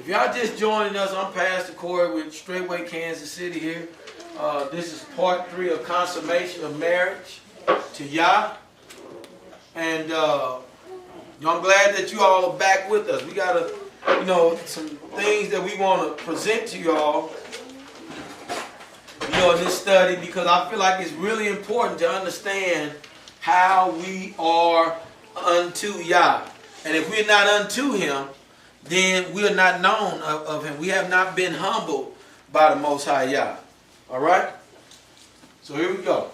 If y'all just joining us, I'm Pastor Corey with Straightway Kansas City here. This is part 3 of Consummation of Marriage to Yah. And I'm glad that you all are back with us. We got some things that we want to present to you all, in this study, because I feel like it's really important to understand how we are unto Yah. And if we're not unto Him, then we are not known of Him. We have not been humbled by the Most High Yah. All right? So here we go.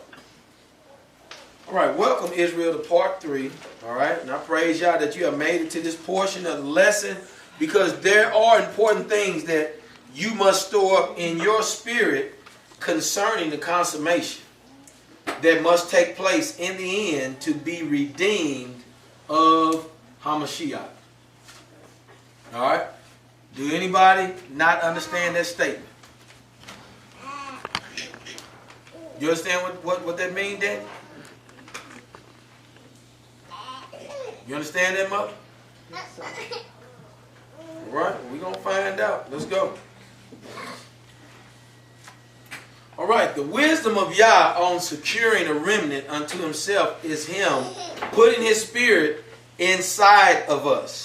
All right, welcome Israel to part 3. All right, and I praise Yah that you have made it to this portion of the lesson, because there are important things that you must store up in your spirit concerning the consummation that must take place in the end to be redeemed of Hamashiach. All right? Do anybody not understand that statement? You understand what that means, then? You understand that, Mother? All right, we're going to find out. Let's go. All right, the wisdom of Yah on securing a remnant unto Himself is Him putting His Spirit inside of us,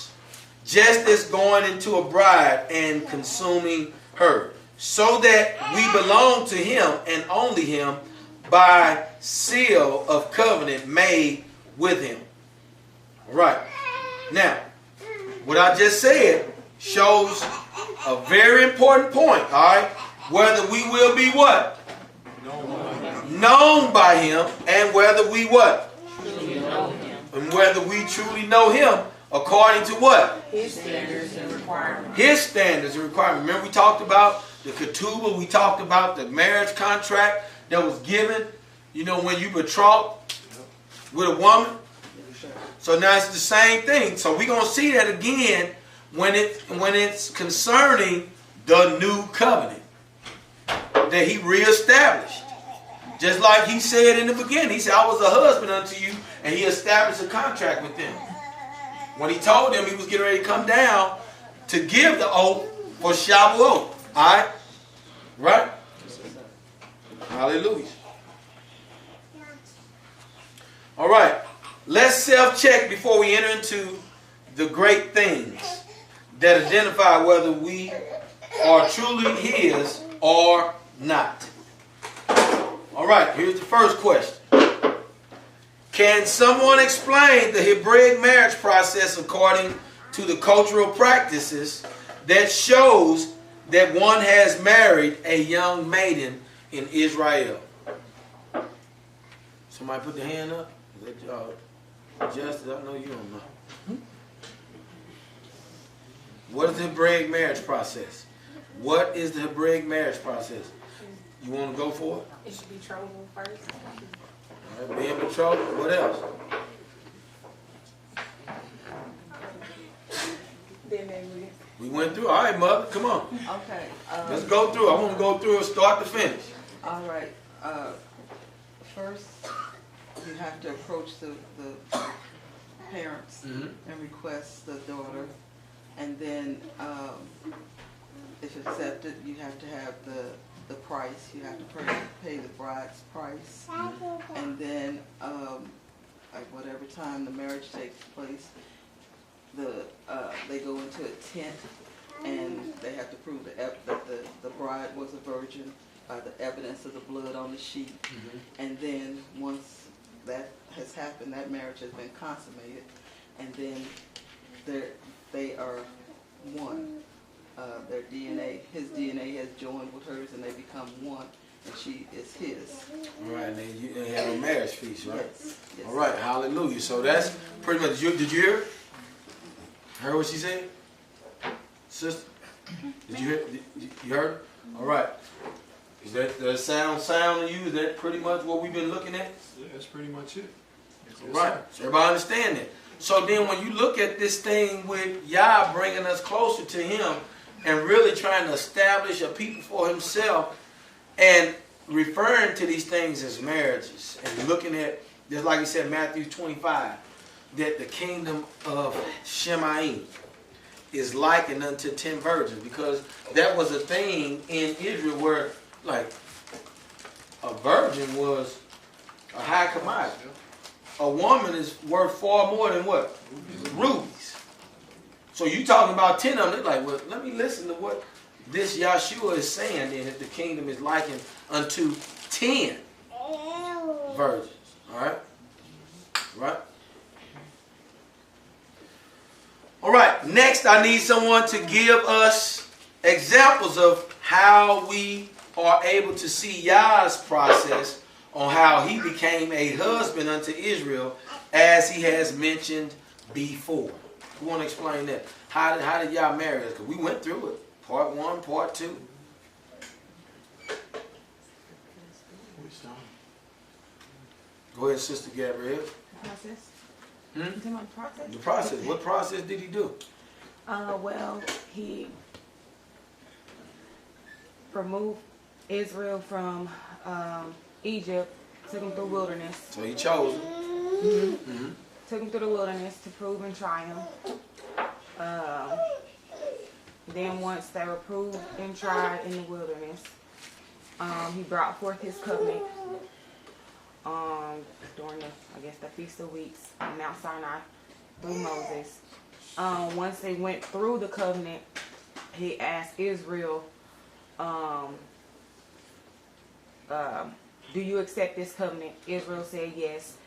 just as going into a bride and consuming her, so that we belong to Him and only Him by seal of covenant made with Him. All right. Now, what I just said shows a very important point, all right? Whether we will be what? Known by Him, and whether we what? And whether we truly know Him according to what? His standards and requirements. His standards and requirements. Remember, we talked about the ketubah. We talked about the marriage contract that was given, when you betrothed with a woman. So now it's the same thing. So we're going to see that again when it's concerning the new covenant that He reestablished. Just like He said in the beginning. He said, I was a husband unto you, and He established a contract with them. When He told them He was getting ready to come down to give the oath for Shavuot. Alright? Right? Hallelujah. Alright. Let's self-check before we enter into the great things that identify whether we are truly His or not. All right, here's the first question. Can someone explain the Hebraic marriage process according to the cultural practices that shows that one has married a young maiden in Israel? Somebody put their hand up. Justice, I know you don't know. What is the Hebraic marriage process? What is the Hebraic marriage process? You want to go for it? It should be betrothal first. All right, being betrothed. What else? Then we went through. All right, Mother, come on. Okay. Let's go through. I want to go through it start to finish. All right. First, you have to approach the parents and request the daughter, and then if accepted, you have to have the price. You have to pay the bride's price, and then like whatever time the marriage takes place, they go into a tent, and they have to prove that the bride was a virgin by the evidence of the blood on the sheet, and then once that has happened, that marriage has been consummated, and then they are one. Their DNA, his DNA has joined with hers, and they become one, and she is his. All right, and then you have a marriage feast, right? Yes. All right, hallelujah. So that's pretty much. Did you hear her? Heard what she said? Sister? Did you hear? You heard her? All right. Does that sound to you? Is that pretty much what we've been looking at? Yeah, that's pretty much it. All right. So everybody understand that. So then when you look at this thing with Yah bringing us closer to Him and really trying to establish a people for Himself and referring to these things as marriages and looking at, just like He said in Matthew 25, that the kingdom of Shemaim is likened unto 10 virgins, because that was a thing in Israel where, like, a virgin was a high commodity. A woman is worth far more than what? Rubies. So you talking about 10 of them, they're like, well, let me listen to what this Yahshua is saying then, that the kingdom is likened unto 10 virgins. Alright? Right? Alright, next I need someone to give us examples of how we are able to see Yah's process on how he became a husband unto Israel, as he has mentioned before. Who want to explain that? How did Yah marry us? Because we went through it. Part 1, part 2. Go ahead, Sister Gabrielle. The process? Hmm? You talking about the process? The process. What process did he do? Well, he removed Israel from Egypt, took them through wilderness. So he chose him. Mm-hmm. Took them through the wilderness to prove and try him. Then once they were proved and tried in the wilderness, he brought forth his covenant during the Feast of Weeks on Mount Sinai through Moses. Once they went through the covenant, he asked Israel, do you accept this covenant? Israel said yes.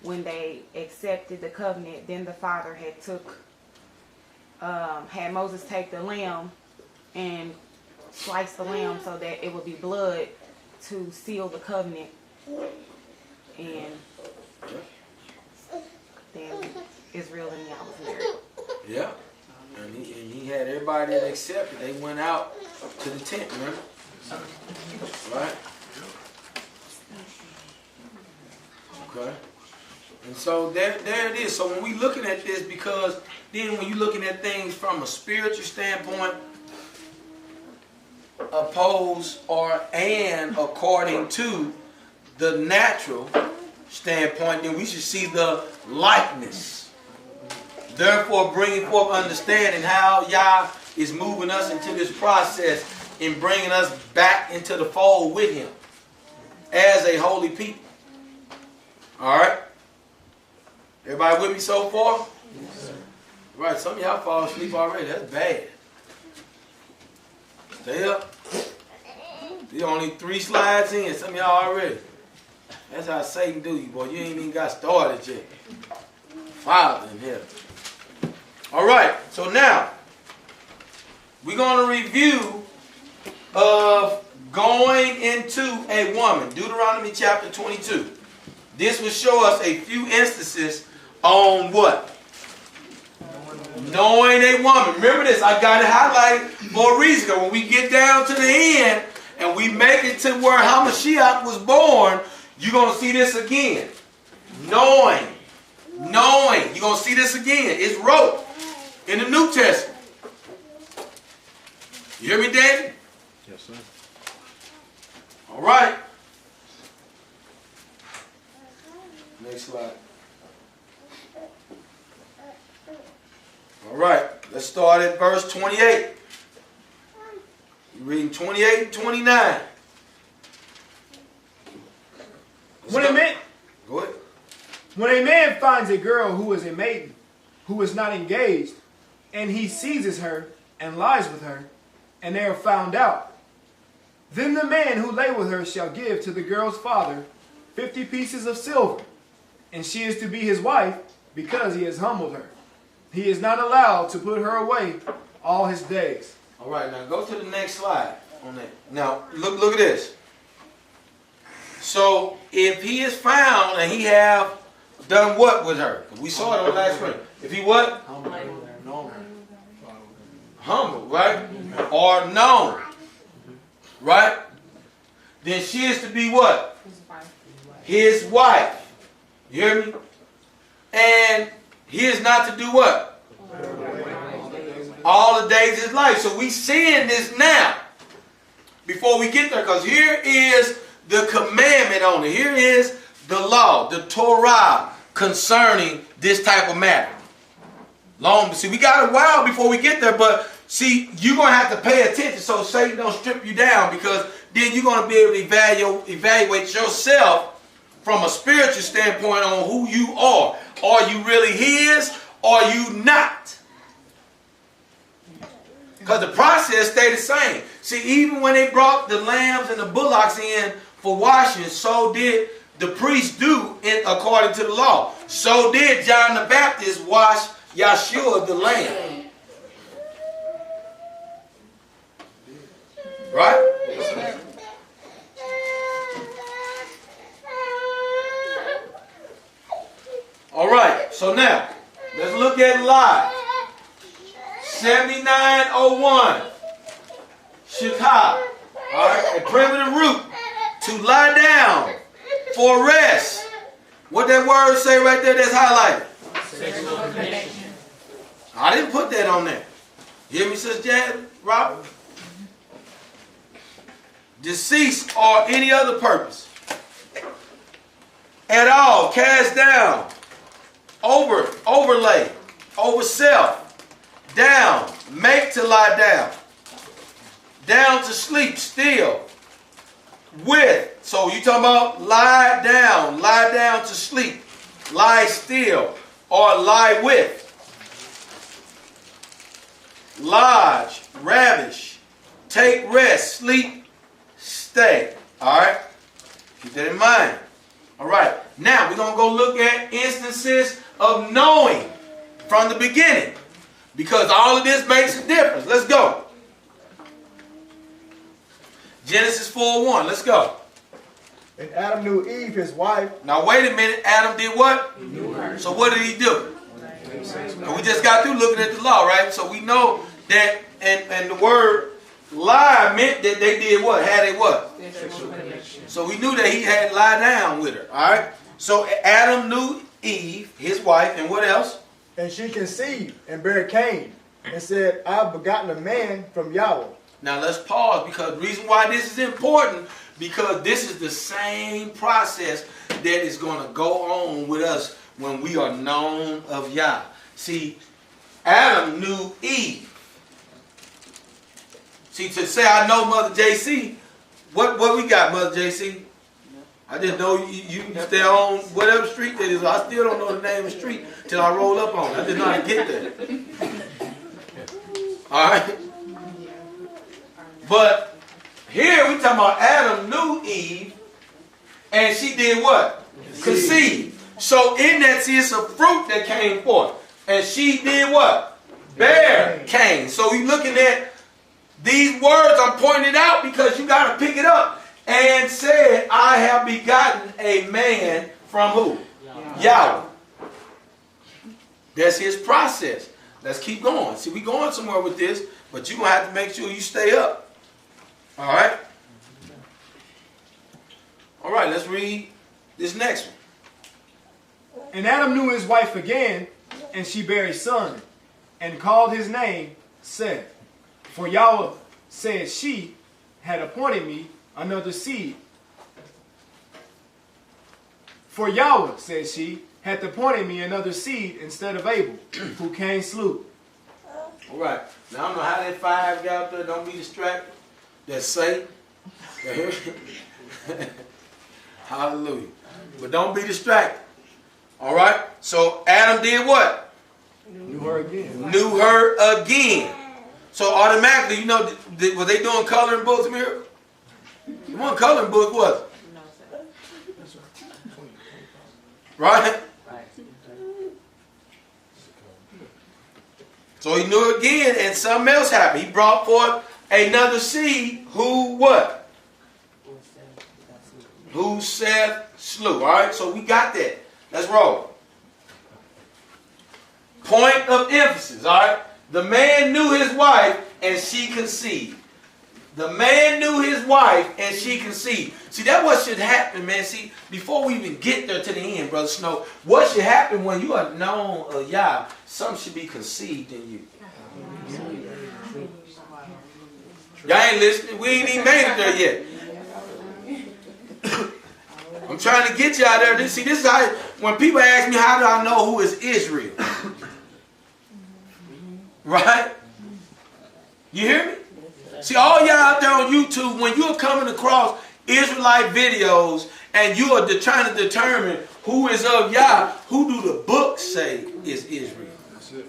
When they accepted the covenant, then the father had Moses take the lamb and slice the lamb so that it would be blood to seal the covenant. And then Israel and Yah was married. Yeah. And he had everybody that accepted. They went out to the tent, remember? Right? Okay. And so there it is. So when we looking at this, because then when you're looking at things from a spiritual standpoint, opposed and according to the natural standpoint, then we should see the likeness. Therefore, bringing forth understanding how Yah is moving us into this process in bringing us back into the fold with Him as a holy people. All right? Everybody with me so far? Yes, sir. Right, some of y'all fall asleep already. That's bad. Stay up. You're only 3 slides in. Some of y'all already. That's how Satan do you, boy. You ain't even got started yet. Father in heaven. All right, so now we're going to review of going into a woman. Deuteronomy chapter 22. This will show us a few instances on what? Knowing a woman. Remember this, I got it highlighted for a reason. When we get down to the end and we make it to where Hamashiach was born, you're going to see this again. Knowing. You're going to see this again. It's wrote in the New Testament. You hear me, Danny? Yes, sir. All right. Next slide. All right. Let's start at verse 28. You're reading 28 and 29. Go ahead. When a man finds a girl who is a maiden, who is not engaged, and he seizes her and lies with her, and they are found out, then the man who lay with her shall give to the girl's father 50 pieces of silver, and she is to be his wife because he has humbled her. He is not allowed to put her away all his days. All right, now go to the next slide on that. Now, look at this. So, if he is found and he have done what with her? We saw it on the last screen. If he what? Humble, right? Or known, right? Then she is to be what? His wife. You hear me? And he is not to do what? All the days of his life. So we seeing this now before we get there, because here is the commandment on it. Here is the law, the Torah concerning this type of matter. Long. See, we got a while before we get there, but see, you're going to have to pay attention so Satan don't strip you down, because then you're going to be able to evaluate yourself from a spiritual standpoint on who you are. Are you really his, or are you not? Because the process stayed the same. See, even when they brought the lambs and the bullocks in for washing, so did the priests do it according to the law. So did John the Baptist wash Yeshua the lamb. Right? All right, so now, let's look at live. 7901. Shikah. All right, a primitive root. To lie down for rest. What that word say right there that's highlighted? Sexual connection. I didn't put that on there. You hear me, Sister Jad, Robert? Deceased or any other purpose. At all, cast down, overlay, over self, down, make to lie down to sleep, still, with. So you talking about lie down to sleep, lie still, or lie with. Lodge, ravish, take rest, sleep, stay. All right? Keep that in mind. All right. Now, we're going to go look at instances of knowing from the beginning, because all of this makes a difference. Let's go. Genesis 4:1. Let's go. And Adam knew Eve, his wife. Now, wait a minute. Adam did what? He knew her. So what did he do? And we just got through looking at the law, right? So we know that, and the word lie meant that they did what? Had a what? Sexual connection. So we knew that he had lie down with her. All right. So Adam knew Eve, his wife, and what else? And she conceived and bare Cain, and said, I have begotten a man from Yahweh. Now let's pause, because the reason why this is important, because this is the same process that is going to go on with us when we are known of Yah. See, Adam knew Eve. See, to say I know Mother JC, what we got, Mother JC? I just know you stay on whatever street that is. I still don't know the name of the street till I roll up on it. I just know how to get there. All right? But here we talking about Adam knew Eve, and she did what? Conceived. So in that, see, it's a fruit that came forth. And she did what? Bear Cain. So we looking at these words, I'm pointing it out because you got to pick it up. And said, I have begotten a man from who? Yahweh. That's his process. Let's keep going. See, we going somewhere with this, but you're going to have to make sure you stay up. All right? All right, let's read this next one. And Adam knew his wife again, and she bare a son, and called his name Seth. For Yahweh said, she had appointed me another seed. For Yahweh, said she, hath appointed me another seed instead of Abel, who Cain slew. All right. Now, I don't know how that 5 got up there. Don't be distracted. That's Satan. Hallelujah. But don't be distracted. All right. So Adam did what? Knew her again. Knew her again. So automatically, you know, were they doing coloring books, Miracle? It wasn't coloring book, was it? No, sir. Right? So he knew her again, and something else happened. He brought forth another seed who what? Who Seth slew. All right, so we got that. Let's roll. Point of emphasis, all right? The man knew his wife, and she conceived. The man knew his wife, and she conceived. See, that's what should happen, man. See, before we even get there to the end, Brother Snow, what should happen when you are known of Yah, something should be conceived in you. Y'all ain't listening. We ain't even made it there yet. I'm trying to get you out there. See, this is how, when people ask me, how do I know who is Israel? Right? You hear me? See, all y'all out there on YouTube, when you're coming across Israelite videos and you are trying to determine who is of Yah, who do the books say is Israel? That's it.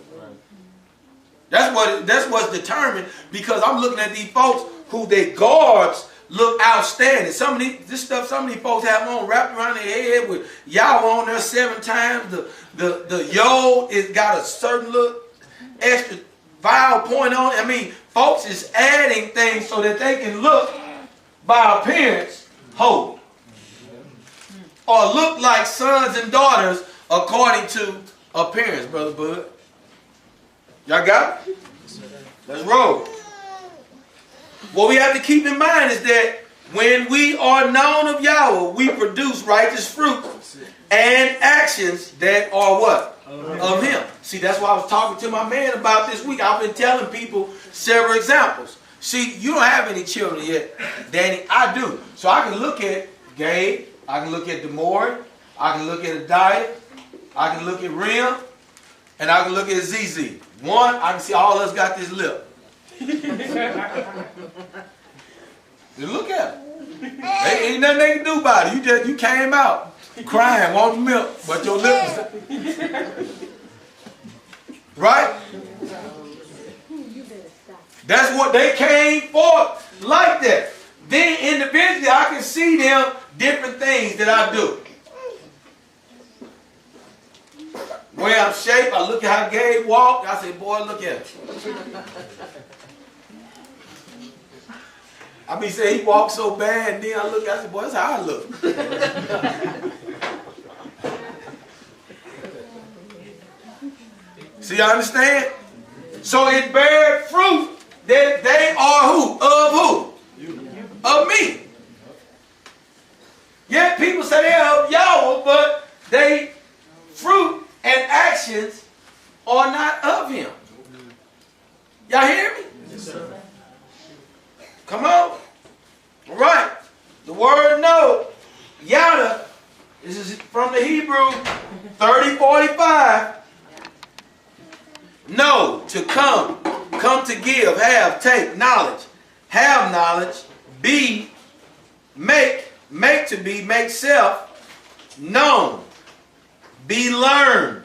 That's what's determined, because I'm looking at these folks who their guards look outstanding. Some of these folks have on wrapped around their head with Yah on there 7 times. The yod is got a certain little extra vowel point on it. I mean, folks is adding things so that they can look by appearance holy, or look like sons and daughters according to appearance, Brother Bud. Y'all got it? Let's roll. What we have to keep in mind is that when we are known of Yahweh, we produce righteous fruit and actions that are what? Of Him. See, that's why I was talking to my man about this week. I've been telling people several examples. See, you don't have any children yet, Danny. I do. So I can look at Gabe. I can look at Demore. I can look at Adiah. I can look at Rim. And I can look at ZZ. One, I can see all of us got this lip. Just look at it. Ain't nothing they can do about it. You came out crying, wanting milk, but your lips. Right? That's what they came for, like that. Then individually, I can see them different things that I do. Way I'm shaped, I look at how Gabe walked. I say, boy, look at him. I mean, say he walked so bad, and then I look, I said, boy, that's how I look. See, you understand? So it bears fruit that they are who? Of who? Of me. Yet people say they are of Yahweh, but they fruit and actions are not of Him. Y'all hear me? Yes, sir. Come on. All right. The word no, yada, this is from the Hebrew 30:45. No, to come to give, have, take, knowledge, have knowledge, be, make to be, make self, known, be learned,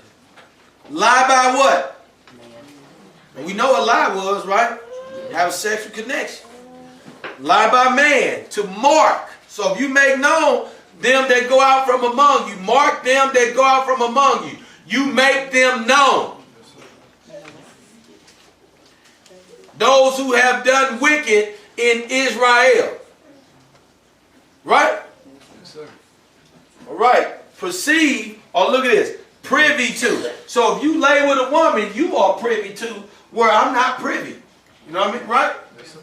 lie by what? And we know what lie was, right? Have a sexual connection. Lie by man, to mark. So if you make known them that go out from among you, mark them that go out from among you. You make them known. Those who have done wicked in Israel. Right? Yes, sir. All right. Perceive, or look at this, privy to. So if you lay with a woman, you are privy to where I'm not privy. You know what I mean? Right? Yes, sir.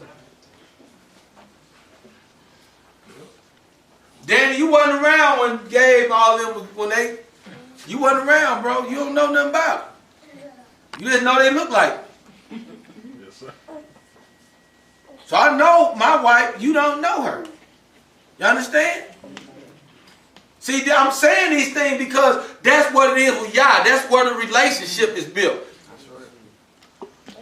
Danny, you wasn't around when Gabe and all them, you wasn't around, bro. You don't know nothing about it. You didn't know they look like. Yes, sir. So I know my wife, you don't know her. You understand? See, I'm saying these things because that's what it is with Yah. That's where the relationship is built. That's right.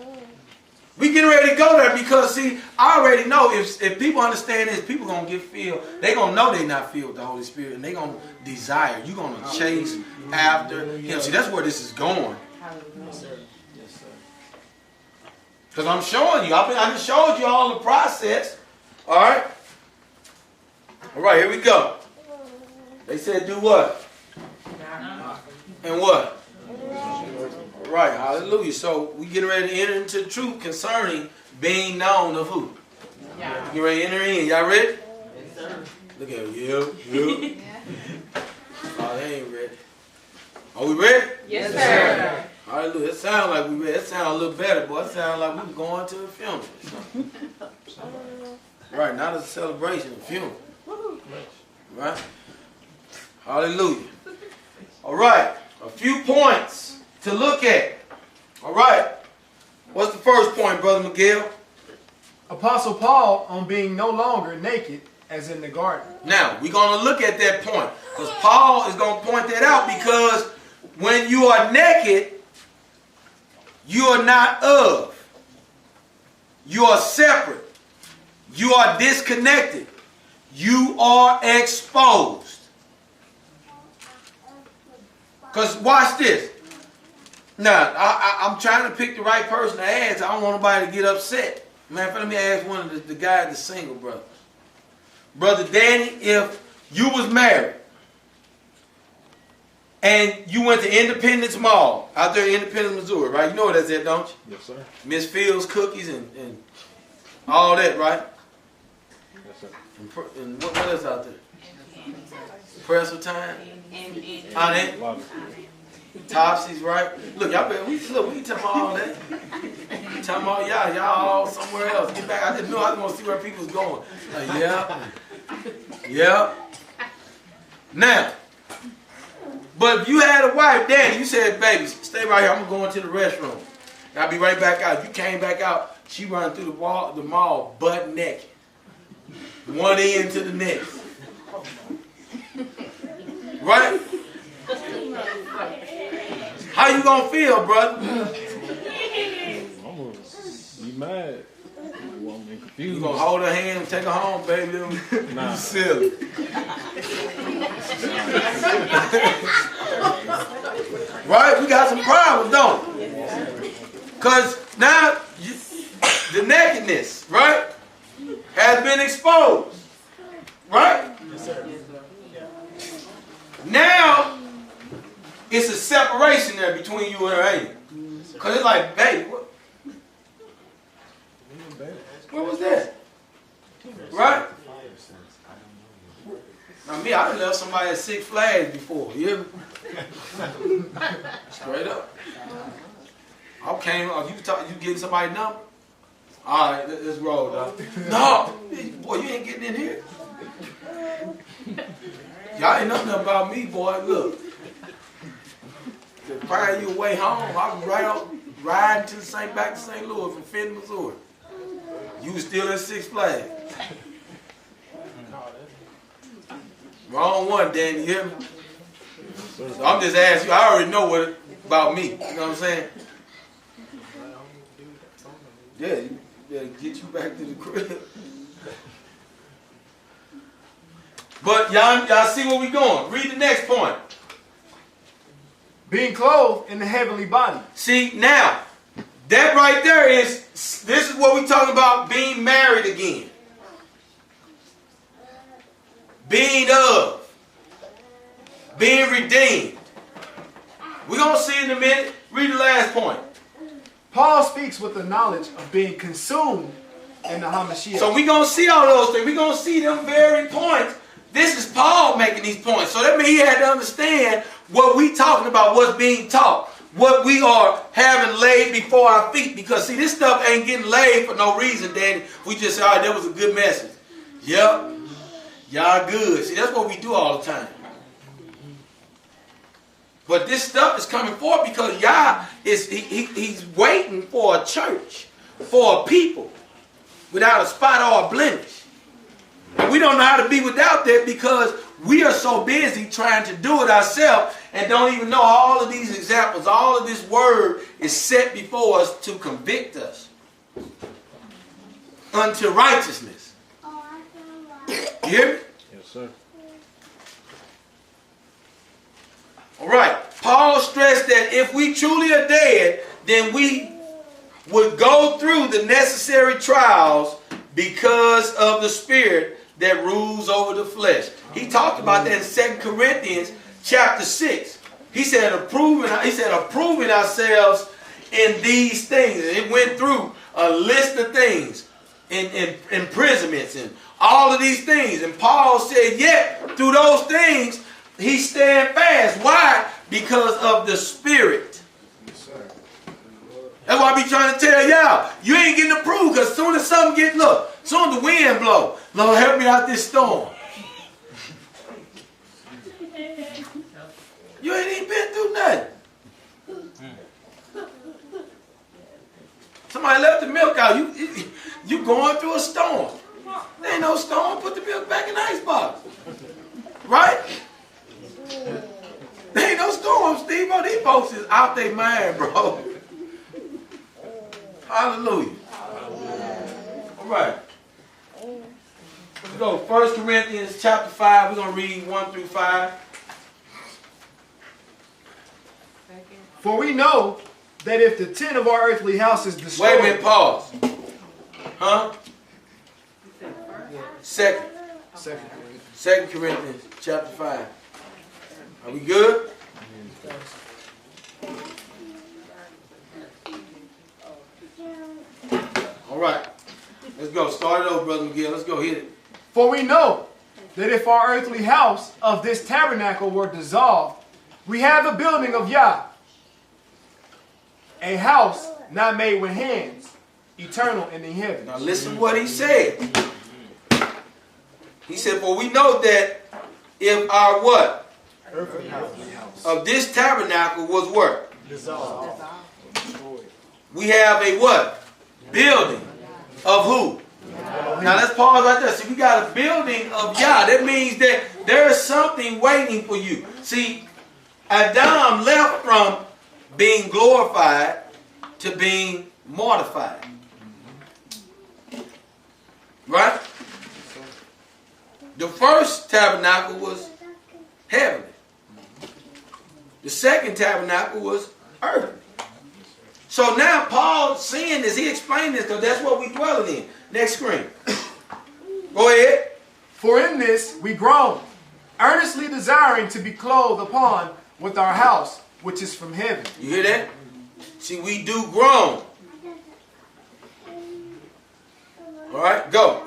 We getting ready to go there because, see, I already know if people understand this, people going to get filled. They're going to know they're not filled with the Holy Spirit, and they're going to desire. You're going to chase after Him. See, that's where this is going. Yes, sir. Yes, sir. Because I'm showing you. I just showed you all the process. All right? All right, here we go. They said do what? And what? All right, hallelujah. So we getting ready to enter into the truth concerning being known of who? Yeah. Get ready to enter in. Y'all ready? Yes, sir. Look at him. Yeah. Oh, they ain't ready. Are we ready? Yes, sir. Hallelujah. It sounds like we ready. It sounds a little better, boy. It sounds like we were going to a funeral. Right, not a celebration, a funeral. Right? Hallelujah. All right. A few points to look at. All right. What's the first point, Brother Miguel? Apostle Paul on being no longer naked as in the garden. Now, we're going to look at that point. Because Paul is going to point that out, because when you are naked, You are not of. You are separate. You are disconnected. You are exposed. Because watch this. Now, I'm trying to pick the right person to ask. I don't want nobody to get upset. Man, let me ask one of the guys that's single, brother. Brother Danny, if you was married and you went to Independence Mall out there in Independence, Missouri, right? You know what that's at, don't you? Yes, sir. Miss Fields cookies and all that, right? Yes, sir. And what else out there? Pretzel time? A lot of Topsies, right? Look, y'all better, we talking about all that. We talking about y'all all somewhere else. Get back. I didn't know. I just want to see where people's going. Yeah. Now, but if you had a wife, Danny, you said, baby, stay right here. I'm going to the restroom. And I'll be right back out. You came back out. She running through the mall butt naked. One end to the next. Right? How you gonna feel, brother? I'm gonna be mad. I'm confused. You gonna hold her hand and take her home, baby? Nah. You silly. Right? We got some problems, don't we? Because now the nakedness, right, has been exposed. Right? Yes, sir. Now it's a separation there between you and her, ain't it? Because it's like, baby, what was that? Right? Now me, I done left somebody at Six Flags before. You hear me? Straight up. You getting somebody's number? All right, let's roll, dog. No, boy, you ain't getting in here. Y'all ain't nothing about me, boy. Look. To find your way home, I was riding back to St. Louis from Fenton, Missouri. You was still at Six Flags. Wrong one, Danny. You hear me? So I'm just asking you. I already know about me. You know what I'm saying? Yeah, get you back to the crib. But y'all see where we going. Read the next point. Being clothed in the heavenly body. See, now, that right there this is what we're talking about, being married again. Being of. Being redeemed. We're going to see in a minute. Read the last point. Paul speaks with the knowledge of being consumed in the Hamashiach. So we're going to see all those things. We're going to see them very points. This is Paul making these points. So that means he had to understand what we talking about, what's being taught, what we are having laid before our feet. Because see, this stuff ain't getting laid for no reason, Danny. We just say, all right, that was a good message. Yep. Y'all good. See, that's what we do all the time. But this stuff is coming forth because Yah he's waiting for a church, for a people, without a spot or a blemish. And we don't know how to be without that because we are so busy trying to do it ourselves and don't even know all of these examples. All of this word is set before us to convict us unto righteousness. You hear me? Yes, sir. All right. Paul stressed that if we truly are dead, then we would go through the necessary trials because of the spirit that rules over the flesh. He talked about that in 2 Corinthians chapter 6. He said approving ourselves in these things. And it went through a list of things, in imprisonments and all of these things. And Paul said, yet through those things, he stand fast. Why? Because of the spirit. Yes, sir. That's why I be trying to tell y'all, you ain't getting approved because as soon as something gets, as soon as the wind blow, Lord help me out this storm. You ain't even been through nothing. Somebody left the milk out. You going through a storm. There ain't no storm. Put the milk back in the icebox. Right? There ain't no storm, Steve. Oh, these folks is out their mind, bro. Hallelujah. All right. Let's go. 1 Corinthians chapter 5. We're going to read 1 through 5. For we know that if the tent of our earthly house is destroyed... Wait a minute, pause. Huh? Second Corinthians chapter 5. Are we good? All right. Let's go. Start it over, Brother Miguel. Let's go. Hit it. For we know that if our earthly house of this tabernacle were dissolved, we have a building of Yah, a house not made with hands, eternal in the heavens. Now listen what he said. He said, for we know that if our what? Earthly house Of this tabernacle was what? dissolved. We have a what? Building. Of who? Now let's pause right there. See, we got a building of Yah. That means that there is something waiting for you. See, Adam left from being glorified to being mortified. Right? The first tabernacle was heavenly. The second tabernacle was earthly. So now Paul's saying this, he explained this because that's what we dwelling in. Next screen. Go ahead. For in this we groan, earnestly desiring to be clothed upon with our house, which is from heaven. You hear that? See, we do groan. All right, go.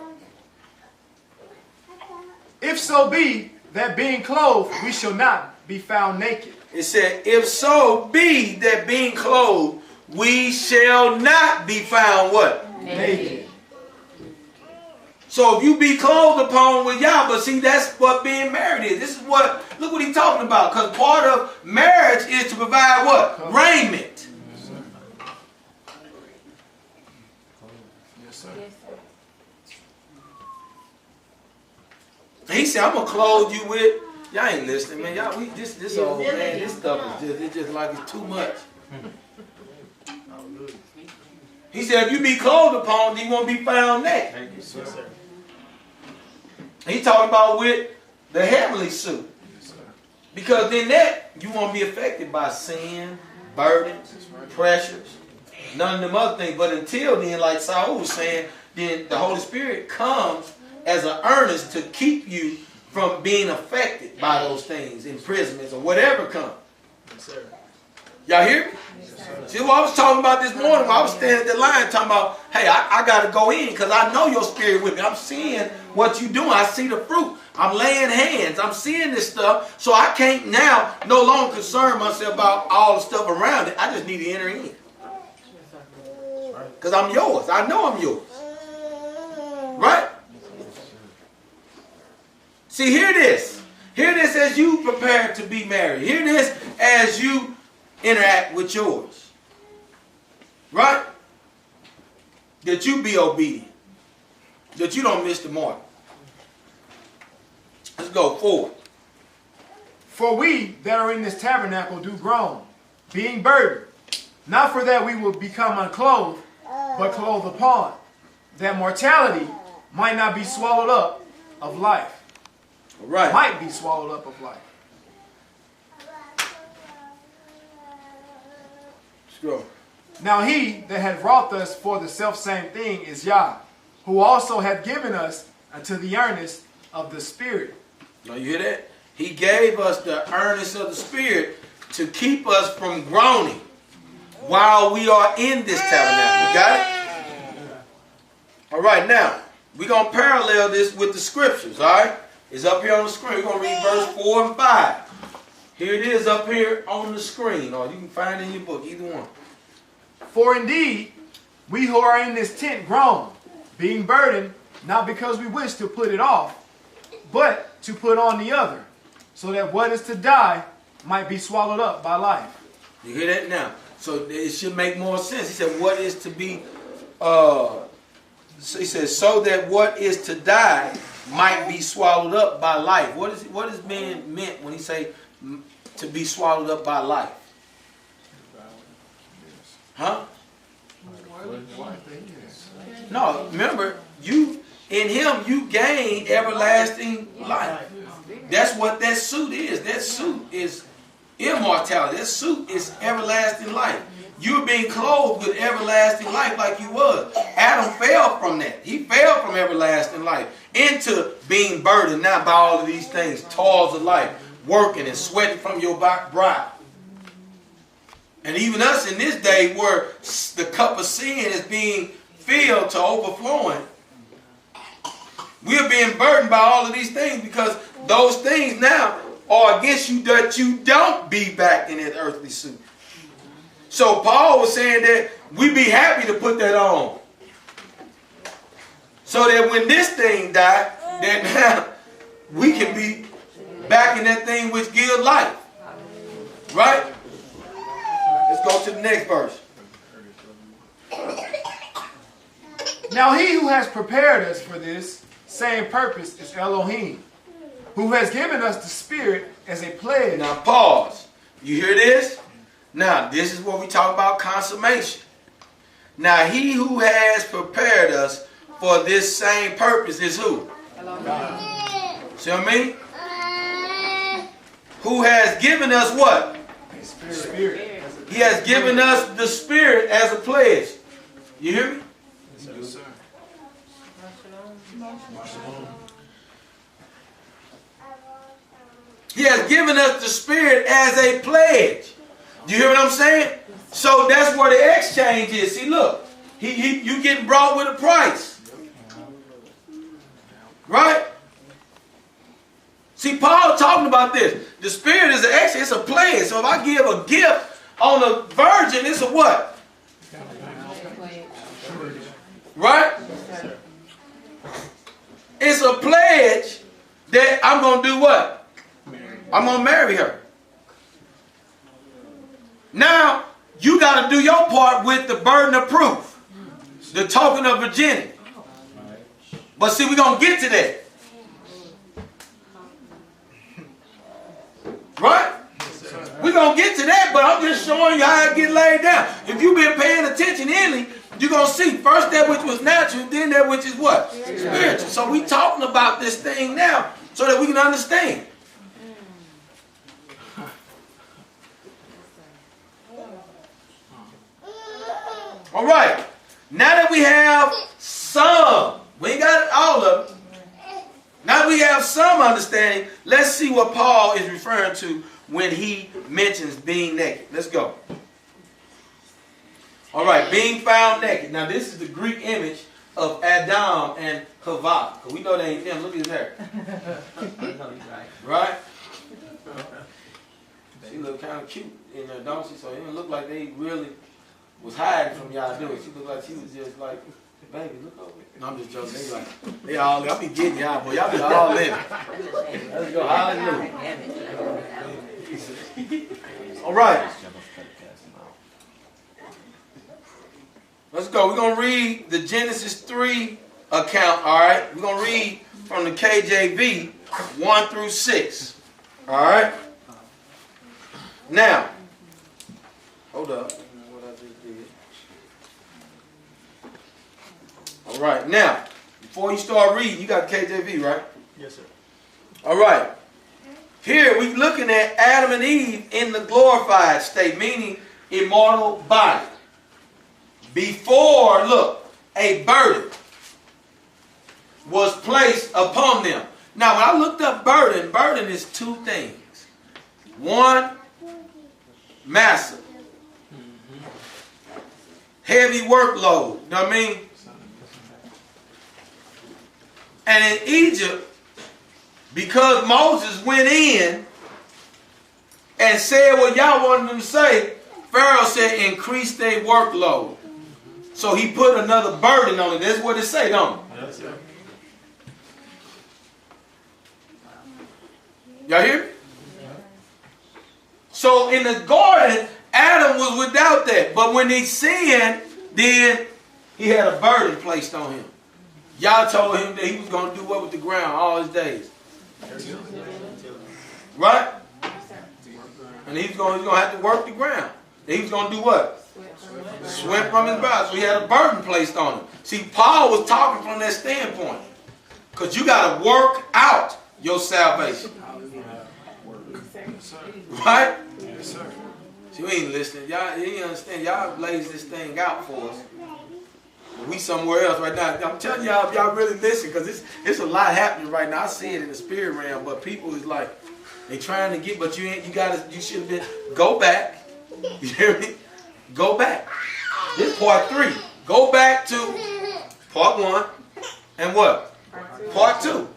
If so be that being clothed we shall not be found naked. It said, if so be that being clothed, we shall not be found what? Naked. So if you be clothed upon with Yah, but see, that's what being married is. This is what, look what he's talking about. Because part of marriage is to provide what? Raiment. Yes, sir. He said, I'm going to clothe you with, y'all ain't listening, man. Y'all, this old man, this stuff is it's just like it's too much. He said, if you be clothed upon, then you won't be found naked. He talking about with the heavenly suit. Because then that, you won't be affected by sin, burdens, pressures, none of them other things. But until then, like Saul was saying, then the Holy Spirit comes as an earnest to keep you from being affected by those things, imprisonments or whatever comes. Y'all hear me? See what I was talking about this morning when I was standing at the line talking about, hey, I got to go in because I know your spirit with me. I'm seeing what you're doing. I see the fruit. I'm laying hands. I'm seeing this stuff. So I can't now no longer concern myself about all the stuff around it. I just need to enter in. Because I'm yours. I know I'm yours. Right? See, hear this. Hear this as you prepare to be married. Hear this as you interact with yours. Right? That you be obedient. That you don't miss the mark. Let's go forward. For we that are in this tabernacle do groan, being burdened, not for that we will become unclothed, but clothed upon, that mortality might not be swallowed up of life. All right. Might be swallowed up of life. Let's go. Now he that hath wrought us for the selfsame thing is Yah, who also hath given us unto the earnest of the Spirit. Now you hear that? He gave us the earnest of the Spirit to keep us from groaning while we are in this tabernacle. You got it? All right, now, we're going to parallel this with the scriptures, all right? It's up here on the screen. We're going to read verse 4 and 5. Here it is up here on the screen, or you can find it in your book, either one. For indeed, we who are in this tent groan, being burdened, not because we wish to put it off, but to put on the other, so that what is to die might be swallowed up by life. You hear that now? So it should make more sense. He said, what is to be, so he says, so that what is to die might be swallowed up by life. What is being meant when he say to be swallowed up by life? Huh? No, remember, in him you gain everlasting life. That's what that suit is. That suit is immortality. That suit is everlasting life. You're being clothed with everlasting life like you was. Adam fell from that. He fell from everlasting life into being burdened now by all of these things, toils of life, working and sweating from your brow. And even us in this day where the cup of sin is being filled to overflowing, we're being burdened by all of these things because those things now are against you that you don't be back in that earthly suit. So Paul was saying that we be happy to put that on. So that when this thing died, that now we can be back in that thing which gives life. Right? Let's go to the next verse. Now he who has prepared us for this same purpose is Elohim, who has given us the Spirit as a pledge. Now pause. You hear this? Now this is what we talk about consummation. Now he who has prepared us for this same purpose is who? God. See what I mean? Who has given us what? Spirit. He has given us the Spirit as a pledge. You hear me? Yes, sir. He has given us the Spirit as a pledge. Do you hear what I'm saying? So that's where the exchange is. See, look. You getting brought with a price. Right? See, Paul talking about this. The Spirit is an exchange. It's a pledge. So if I give a gift on a virgin, it's a what? Right? It's a pledge that I'm going to do what? I'm going to marry her. Now, you got to do your part with the burden of proof. The token of virginity. But see, we're going to get to that. Right? We're going to get to that, but I'm just showing you how it get laid down. If you've been paying attention any, you're going to see first that which was natural, then that which is what? Spiritual. So we're talking about this thing now so that we can understand. All right. Now that we have some, we ain't got all of them. Now that we have some understanding, let's see what Paul is referring to when he mentions being naked. Let's go. All right, being found naked. Now this is the Greek image of Adam and Havah. Because we know they ain't them. Look at his hair. Right? She look kind of cute in there, don't she? So it didn't look like they really was hiding from y'all doing. She looked like she was just like, baby, look over here. No, I'm just joking. They like, they all, I be getting y'all, boy. Y'all be all in. Let's go. Hallelujah. All right. Let's go. We're going to read the Genesis 3 account, all right? We're going to read from the KJV 1 through 6. All right? Now, hold up. What I just did. All right. Now, before you start reading, you got the KJV, right? Yes, sir. All right. Here we're looking at Adam and Eve in the glorified state, meaning immortal body. Before, look, a burden was placed upon them. Now, when I looked up burden is two things. One, massive. Heavy workload. You know what I mean? And in Egypt, because Moses went in and said what y'all wanted him to say, Pharaoh said increase their workload. So he put another burden on it. That's what it say, don't it? Yes, sir. Y'all hear? So in the garden, Adam was without that. But when he sinned, then he had a burden placed on him. Y'all told him that he was going to do what with the ground all his days. Right? And he's going to have to work the ground. He was going to do what? Sweat from his brow. So he had a burden placed on him. See, Paul was talking from that standpoint. Because you got to work out your salvation. Right? Yes, sir. See, we ain't listening. Y'all, you understand? Y'all blaze this thing out for us. We somewhere else right now. I'm telling y'all, if y'all really listen, because it's a lot happening right now. I see it in the spirit realm, but people is like, they trying to get, but you should have been, go back. You hear me? Go back. This is part 3. Go back to part 1 and what? Part 2.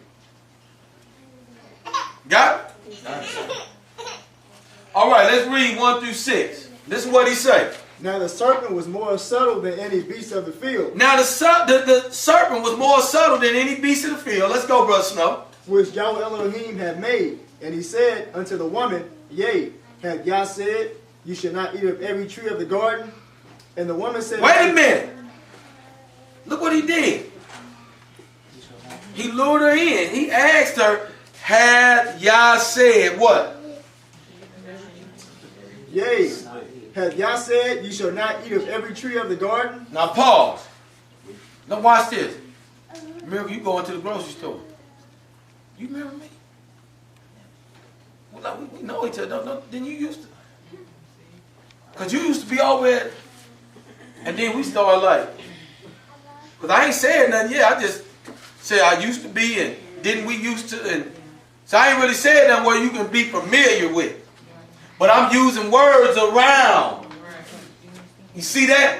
Got it? All right, let's read 1 through 6. This is what he say. Now the serpent was more subtle than any beast of the field, Now the serpent was more subtle than any beast of the field. Let's go, Brother Snow. which Yahweh Elohim had made. And he said unto the woman, Yea, hath Yah said, You shall not eat of every tree of the garden? And the woman said, Wait a minute. Look what he did. He lured her in. He asked her, hath Yah said what? Yea, hath Yah said, You shall not eat of every tree of the garden? Now pause. Now watch this. Remember you going to the grocery store. You remember me? Well, like, we know each other. No, then you used to. Because you used to be over there. And then we started like. Because I ain't said nothing yet. I just said I used to be and didn't we used to. And so I ain't really said nothing where you can be familiar with. But I'm using words around. You see that?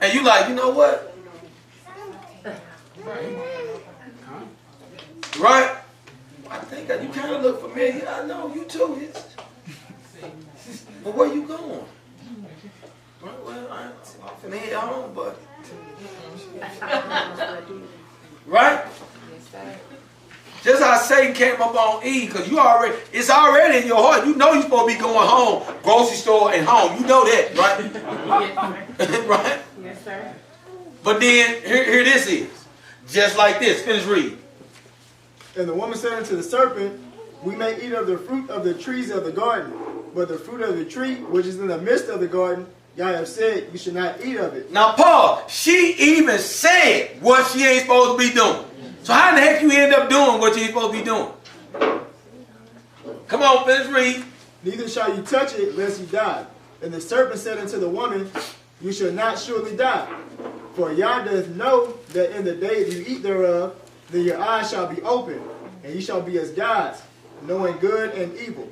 And you like, you know what? Right? I think you kind of look familiar. I know you too. But where you going? Well, I'm finna head home, but right? Just how Satan came up on Eve, because it's already in your heart. You know you're supposed to be going home, grocery store and home. You know that, right? Right? Yes, sir. But then here this is. Just like this. Finish reading. And the woman said unto the serpent, We may eat of the fruit of the trees of the garden, but the fruit of the tree which is in the midst of the garden, Yah have said, You should not eat of it. Now, Paul, she even said what she ain't supposed to be doing. So how in the heck you end up doing what you ain't supposed to be doing? Come on, finish read. Neither shall you touch it, lest you die. And the serpent said unto the woman, You shall not surely die. For Yah doth know that in the day that you eat thereof, then your eyes shall be opened, and you shall be as gods, knowing good and evil.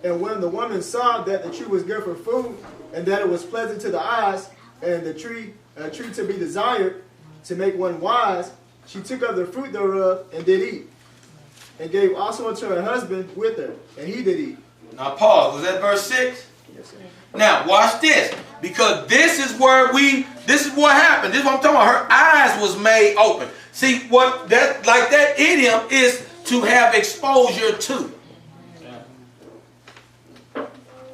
And when the woman saw that the tree was good for food, and that it was pleasant to the eyes, and the tree a tree to be desired, to make one wise, she took of the fruit thereof, and did eat. And gave also unto her husband with her, and he did eat. Now, pause. Was that verse 6? Yes, sir. Now, watch this. Because this is what happened. This is what I'm talking about. Her eyes was made open. See, that idiom is to have exposure to.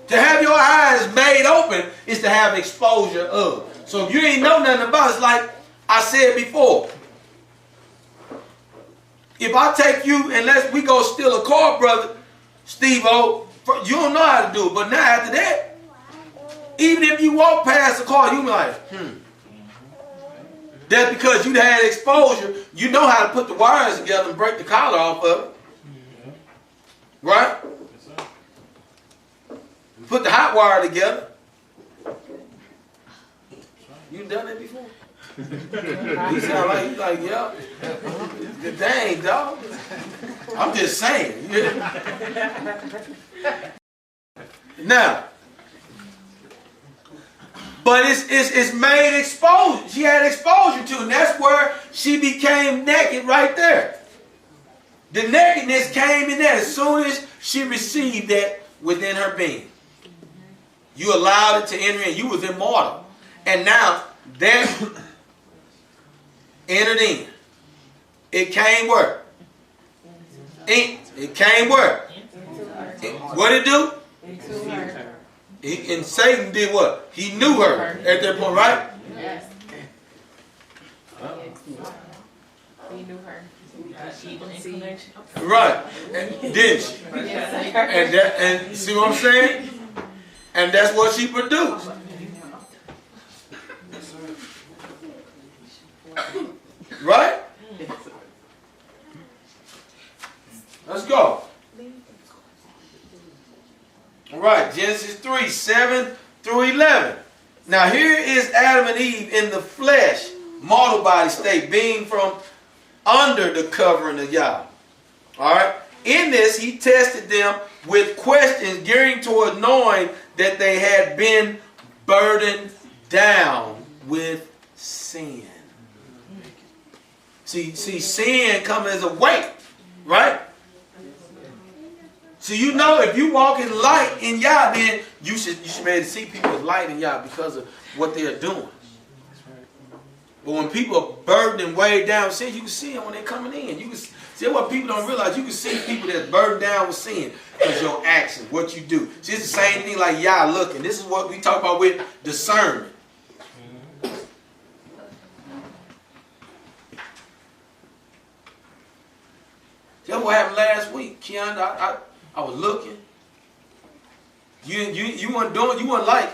To have your eyes made open is to have exposure of. So if you ain't know nothing about it, it's like I said before. If I take you and we go steal a car, brother, Steve-O, you don't know how to do it. But now after that, even if you walk past the car, you be like, That's because you had exposure. You know how to put the wires together and break the collar off of it. Right? Put the hot wire together. You done it before? You sound like, yeah. Dang, dog. I'm just saying. Now, but it's made exposure. She had exposure to it, and that's where she became naked right there. The nakedness came in there as soon as she received that within her being. You allowed it to enter in. You was immortal. And now, that entered in. It came where? It came where? What did it do? Into her. And Satan did what? He knew her at that point, right? Yes. He knew her. She didn't see. Right. And did she? Yes, And see what I'm saying? And that's what she produced. Right? Let's go. All right, Genesis 3, 7 through 11. Now here is Adam and Eve in the flesh, mortal body state, being from under the covering of Yah. All right. In this, he tested them with questions gearing toward knowing that they had been burdened down with sin. See, sin comes as a weight, right? So you know if you walk in light in Yah, then you should be able to see people as light in Yah because of what they are doing. But when people are burdened and weighed down with sin, you can see them when they're coming in. You can see what people don't realize. You can see people that's burdened down with sin because your actions, what you do. See, it's the same thing like Yah looking. This is what we talk about with discernment. That's what happened last week, Keon. I was looking. You weren't doing. You weren't like.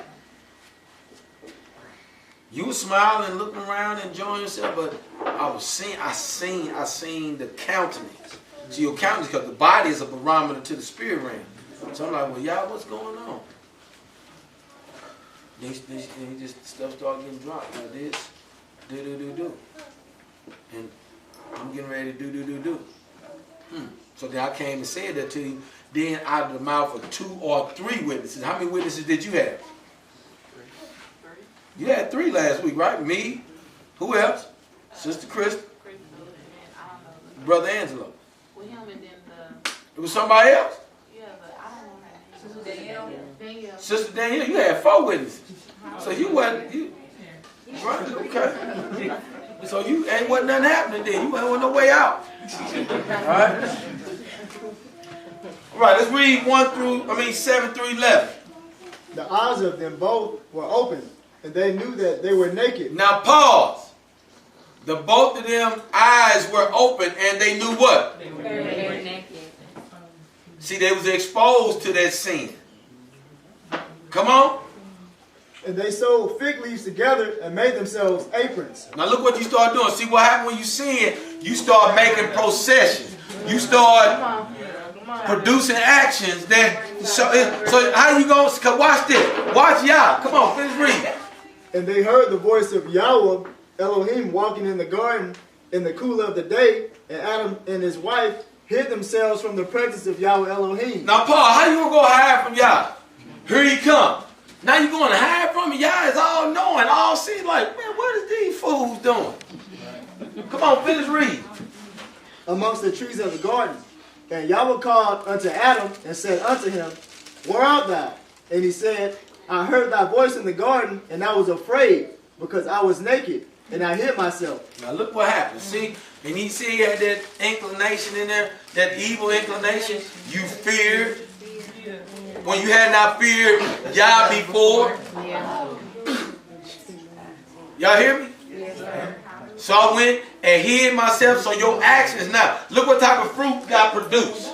You were smiling and looking around, enjoying yourself, but I seen the countenance. See, your countenance, because the body is a barometer to the spirit realm. So I'm like, well, y'all, what's going on? Then just stuff started getting dropped like this, do, and I'm getting ready to do. So then I came and said that to you. Then out of the mouth of 2 or 3 witnesses. How many witnesses did you have? You had 3 last week, right? Me. Who else? Sister Chris. Brother Angelo. With him and then It was somebody else? yeah, but I don't know. Danielle. Sister Danielle, you had 4 witnesses. So you wasn't, right, okay. So you ain't wasn't nothing happening then. You ain't no way out. Alright? Right, let's read 7 through 11. The eyes of them both were open, and they knew that they were naked. Now pause. The both of them eyes were open and they knew what? They were naked. See, they was exposed to that sin. Come on. And they sewed fig leaves together and made themselves aprons. Now look what you start doing. See what happened when you sin? You start making processions. You start producing actions that so how you going to watch this? Watch Yah. Come on, finish reading. And they heard the voice of Yahweh Elohim walking in the garden in the cool of the day, and Adam and his wife hid themselves from the presence of Yahweh Elohim. Now Paul, how you gonna go hide from Yah? Here he come. Now you going to hide from him? Yah is all knowing, all seeing. Like, man, what is these fools doing? Come on, finish reading. Amongst the trees of the garden. And Yahweh called unto Adam and said unto him, Where art thou? And he said, I heard thy voice in the garden, and I was afraid, because I was naked, and I hid myself. Now look what happened. See, and he see he had that inclination in there, that evil inclination. You feared. When you had not feared Yah before. Y'all hear me? So I went and hid myself. So your actions now. Look what type of fruit got produced.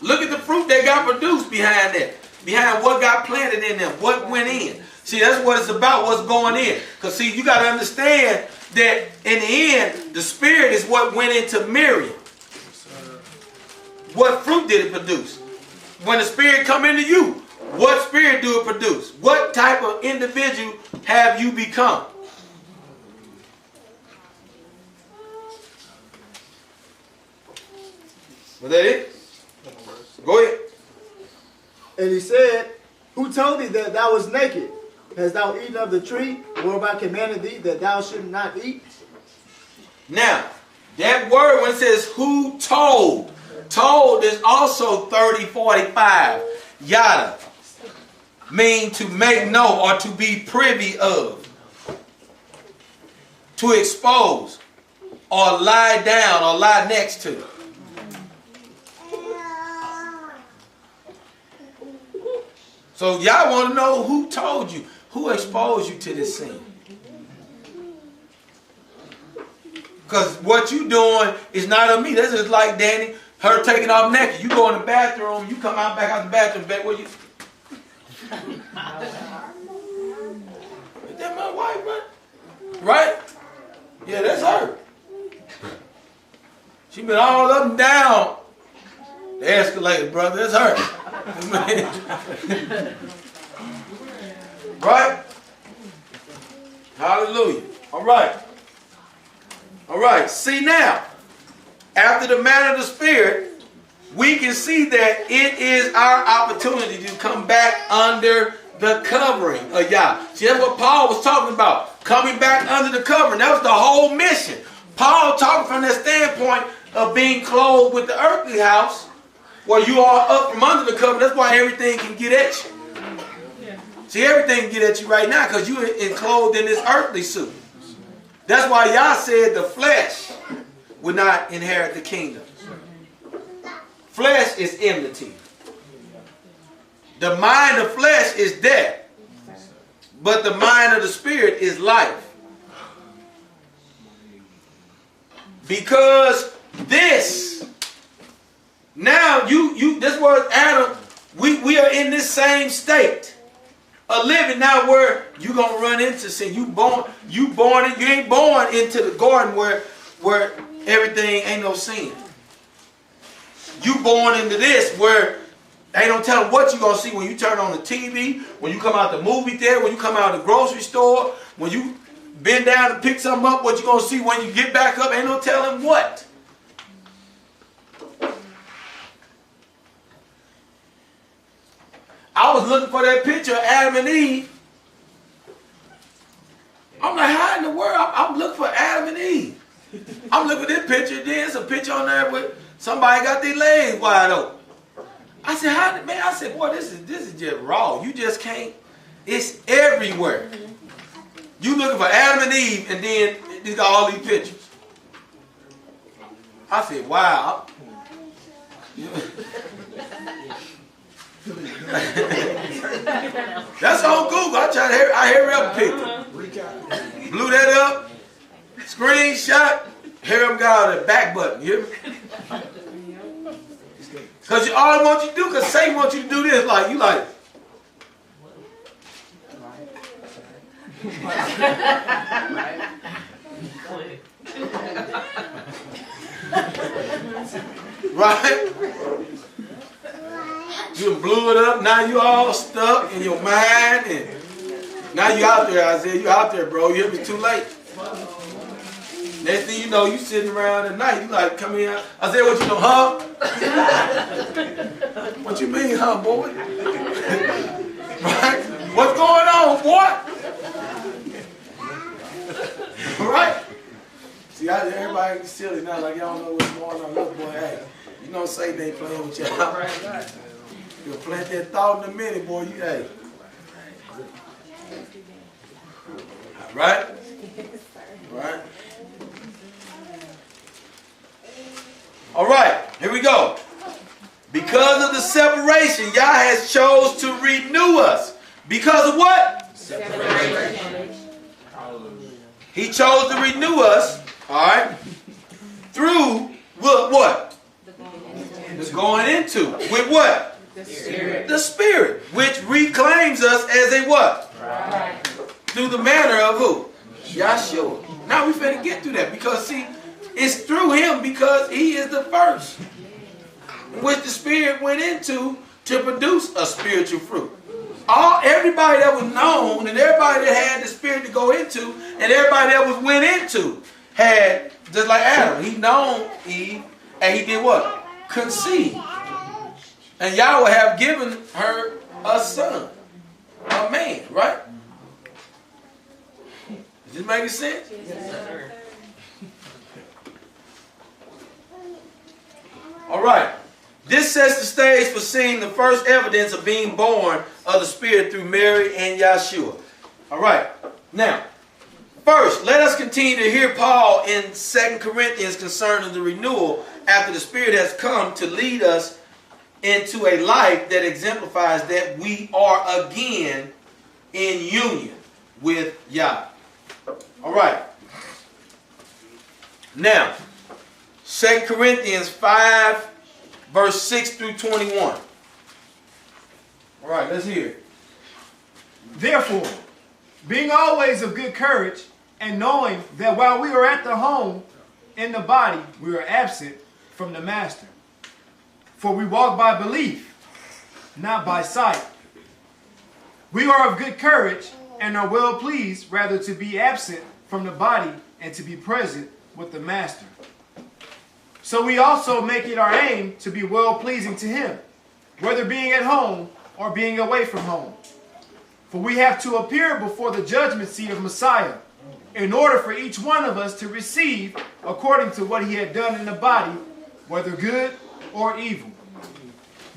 Look at the fruit that got produced behind that. Behind what got planted in them. What went in. See, that's what it's about. What's going in. Because see, you got to understand that in the end, the spirit is what went into Miriam. What fruit did it produce? When the spirit come into you, what spirit do it produce? What type of individual have you become? Was that it? Go ahead. And he said, Who told thee that thou was naked? Hast thou eaten of the tree, whereby I commanded thee that thou shouldst not eat? Now, that word when it says who told, told is also 30, 45. Yada. Mean to make known or to be privy of. To expose. Or lie down or lie next to. So y'all want to know who told you. Who exposed you to this sin? Because what you doing is not of me. That's just like Danny. her taking off naked. You go in the bathroom, you come out back out the bathroom, back where you. Is that my wife, right? Right? Yeah, that's her. She been all up and down the escalator, brother. That's her. Right? Hallelujah. All right. All right. See now, after the manner of the Spirit, we can see that it is our opportunity to come back under the covering of Yah. See, that's what Paul was talking about. Coming back under the covering. That was the whole mission. Paul talking from that standpoint of being clothed with the earthly house, where you are up from under the cover. That's why everything can get at you. See, everything can get at you right now because you are clothed in this earthly suit. That's why Yah said the flesh would not inherit the kingdom. Flesh is enmity. The mind of flesh is death, but the mind of the Spirit is life. Because this, now this was Adam, we are in this same state of living now where you're going to run into sin. You ain't born into the garden where everything ain't no sin. You born into this where ain't no telling what you're going to see when you turn on the TV, when you come out the movie theater, when you come out of the grocery store, when you bend down to pick something up, what you're going to see when you get back up, ain't no telling what. I was looking for that picture of Adam and Eve. I'm like, how in the world? I'm looking for Adam and Eve. I'm looking at this picture, there's a picture on there with somebody got their legs wide open. I said, I said, boy, this is just raw. You just can't, it's everywhere. You looking for Adam and Eve, and then you got all these pictures. I said, wow. That's on Google. I hurry up a picture. Blew that up, screenshot, hurry up, got out the back button. You hear me? Because all I want you to do, because Satan wants you to do this, like, you like. Right? You blew it up, now you all stuck in your mind, and now you out there, Isaiah, you out there, bro, you hear me, too late. Next thing you know, you sitting around at night, you like, come here, Isaiah, what you doing, huh? What you mean, huh, boy? Right? What's going on, boy? Right? See, everybody silly now, like y'all don't know what's going on. Look, boy, hey, you know Satan ain't playing with y'all. You'll plant that thought in a minute, boy. You, hey. Right? Right? All right, here we go. Because of the separation, Yah has chose to renew us. Because of what? Separation. He chose to renew us, all right, through what? The going into. With what? The Spirit. The Spirit, which reclaims us as a what? Right. Through the manner of who? Yahshua. Now we finna get through that because see, it's through him because he is the first, which the Spirit went into to produce a spiritual fruit. Everybody that was known and everybody that had the Spirit to go into and everybody that was went into had, just like Adam, he known Eve and he did what? Conceived. And Yahweh have given her a son, a man, right? Is this making sense? Yes, sir. All right. This sets the stage for seeing the first evidence of being born of the Spirit through Mary and Yahshua. All right. Now, first, let us continue to hear Paul in 2 Corinthians concerning the renewal after the Spirit has come to lead us into a life that exemplifies that we are again in union with Yah. All right. Now, 2 Corinthians 5 verse 6 through 21. All right, let's hear it. Therefore, being always of good courage, and knowing that while we are at the home in the body, we are absent from the master. For we walk by belief, not by sight. We are of good courage, and are well pleased rather to be absent from the body and to be present with the master. So we also make it our aim to be well pleasing to him, whether being at home or being away from home. For we have to appear before the judgment seat of Messiah, in order for each one of us to receive according to what he had done in the body, whether good or evil.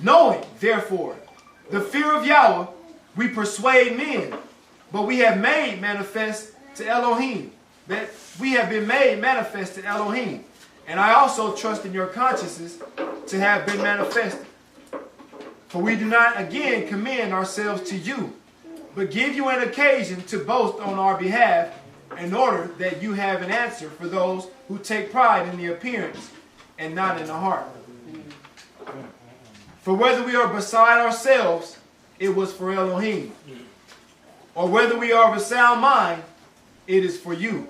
Knowing, therefore, the fear of Yahweh, we persuade men, but we have made manifest to Elohim, that we have been made manifest to Elohim. And I also trust in your consciences to have been manifested. For we do not again commend ourselves to you, but give you an occasion to boast on our behalf, in order that you have an answer for those who take pride in the appearance and not in the heart. For whether we are beside ourselves, it was for Elohim. Or whether we are of a sound mind, it is for you.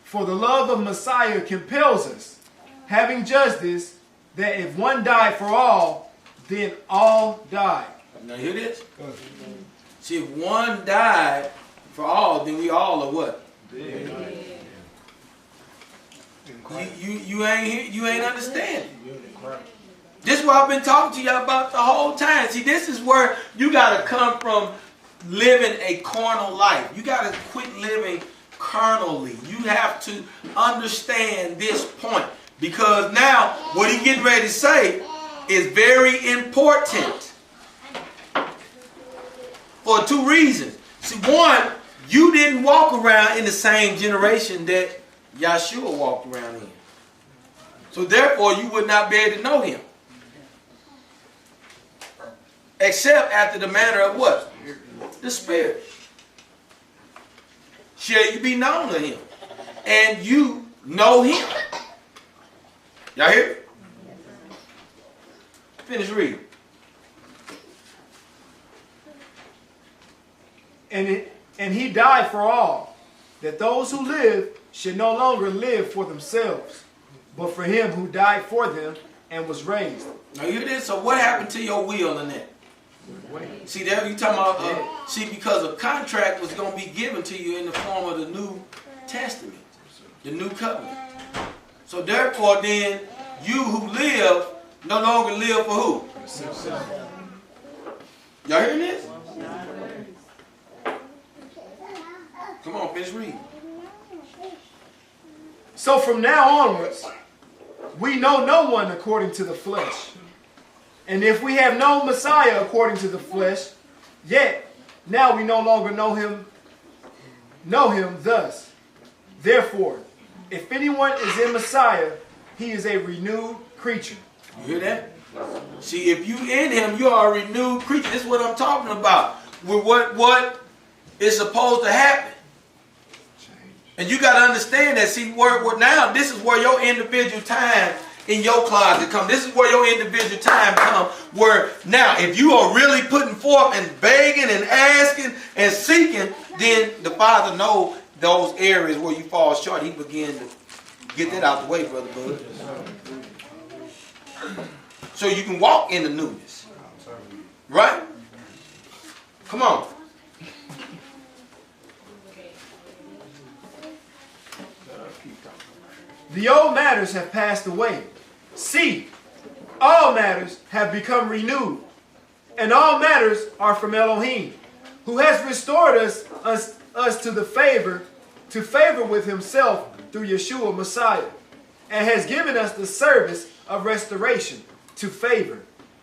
For the love of Messiah compels us, having judged this, that if one died for all, then all died. Now hear this? See, if one died for all, then we all are what? You ain't understanding. This is what I've been talking to you about the whole time. See, this is where you got to come from living a carnal life. You got to quit living carnally. You have to understand this point. Because now, what he's getting ready to say is very important. For two reasons. See, one, you didn't walk around in the same generation that Yahshua walked around in. So therefore, you would not be able to know him. Except after the manner of what? The Spirit. Shall you be known to him? And you know him. Y'all hear? Finish reading. And he died for all, that those who live should no longer live for themselves, but for him who died for them and was raised. Now you hear this? So what happened to your will in that? See, there you talking about, see, because a contract was going to be given to you in the form of the New Testament, the New Covenant. So therefore then, you who live no longer live for who? Y'all hearing this? Come on, finish reading. So from now onwards, we know no one according to the flesh. And if we have known Messiah according to the flesh, yet now we no longer know him thus. Therefore, if anyone is in Messiah, he is a renewed creature. You hear that? See, if you in him, you are a renewed creature. This is what I'm talking about. With what is supposed to happen. And you got to understand that, see, now this is where your individual time in your closet come. This is where your individual time come. Where now, if you are really putting forth and begging and asking and seeking, then the Father knows those areas where you fall short. He begin to get that out the way, Brother Bud. So you can walk in the newness. Right? Come on. The old matters have passed away. See, all matters have become renewed. And all matters are from Elohim, who has restored us to favor with himself through Yeshua Messiah, and has given us the service of restoration to favor.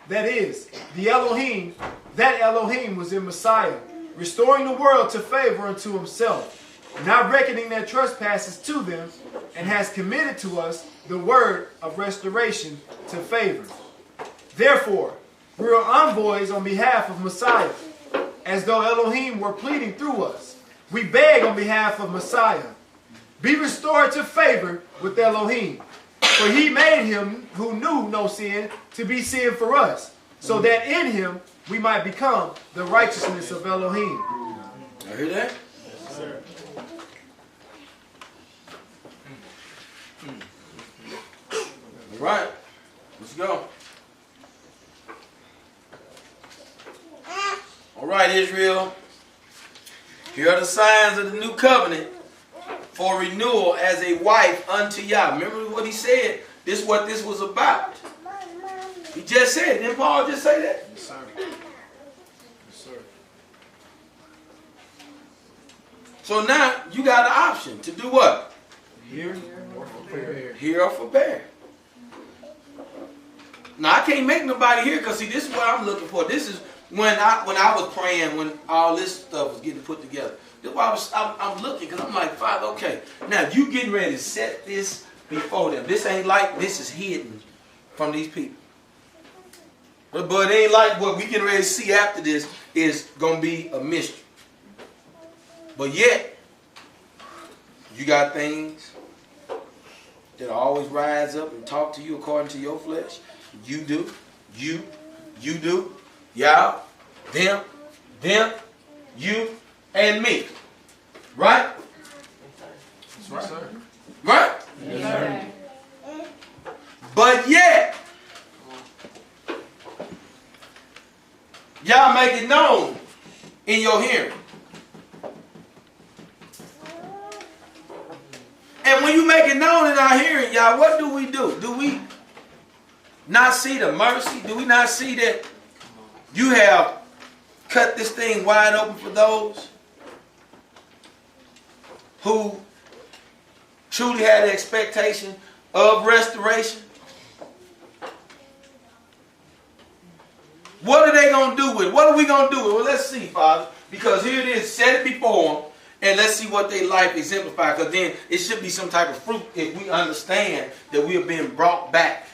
That is, that Elohim was in Messiah, restoring the world to favor unto himself, not reckoning their trespasses to them, and has committed to us the word of restoration to favor. Therefore, we are envoys on behalf of Messiah, as though Elohim were pleading through us. We beg on behalf of Messiah, be restored to favor with Elohim. For he made him who knew no sin to be sin for us, so that in him we might become the righteousness of Elohim. You hear that? Yes, sir. All right. Let's go. All right, Israel. Here are the signs of the new covenant for renewal as a wife unto Yah. Remember what he said? This is what this was about. He just said, didn't Paul just say that? Yes, sir. Yes, sir. So now you got an option to do what? Hear or forbear. Hear or forbear. Now I can't make nobody hear, because see, this is what I'm looking for. This is when I was praying, when all this stuff was getting put together. This is why I'm looking, because I'm like, Father, okay, now you getting ready to set this before them. This ain't like this is hidden from these people. But it ain't like what we getting ready to see after this is going to be a mystery. But yet, you got things that always rise up and talk to you according to your flesh. You do. You do. Y'all, them, you, and me. Right? That's right, sir. Right? Yes, sir. But yet, y'all make it known in your hearing. And when you make it known in our hearing, y'all, what do? Do we not see the mercy? Do we not see that you have cut this thing wide open for those who truly had the expectation of restoration? What are they going to do with it? What are we going to do with it? Well, let's see, Father. Because here it is, set it before them, and let's see what their life exemplifies. Because then it should be some type of fruit if we understand that we have been brought back.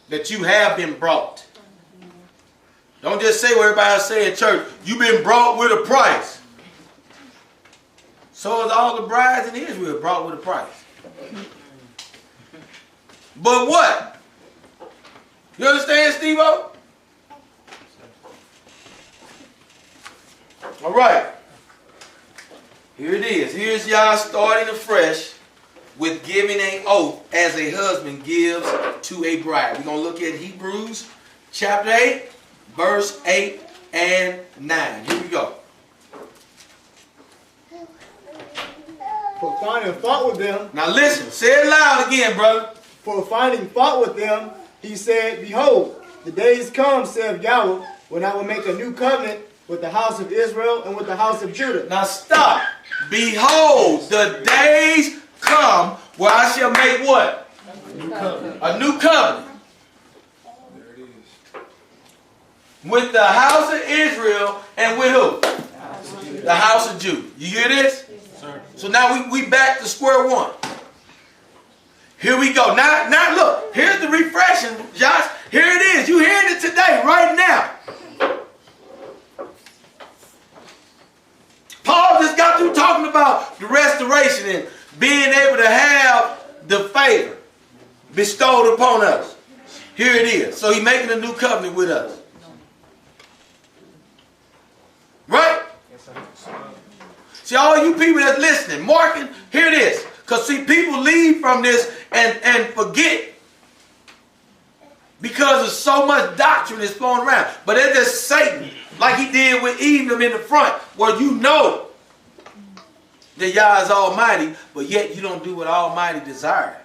That you have been brought. Don't just say what everybody else say in church. You've been brought with a price. So is all the brides in Israel brought with a price. But what? You understand, Steve-O? All right. Here it is. Here's y'all starting afresh with giving an oath as a husband gives to a bride. We're going to look at Hebrews chapter 8, verse 8 and 9. Here we go. For finding fault with them. Now listen. Say it loud again, brother. For finding fault with them, he said, Behold, the days come, saith Yahweh, when I will make a new covenant with the house of Israel and with the house of Judah. Now stop. Behold, the days come where I shall make what? A new covenant. A new covenant. There it is. With the house of Israel and with who? The house of Judah. You hear this? Yes, sir. So now we back to square one. Here we go. Now look. Here's the refreshing, Josh. Here it is. You hearing it today, right now. Paul just got through talking about the restoration and being able to have the favor bestowed upon us. Here it is. So he's making a new covenant with us. Right? Yes, sir. See, all you people that's listening, marking, here it is. Because see, people leave from this and forget because of so much doctrine that's flowing around. But it's just Satan, like he did with Eve in the front, where you know that Yah is almighty, but yet you don't do what Almighty desires.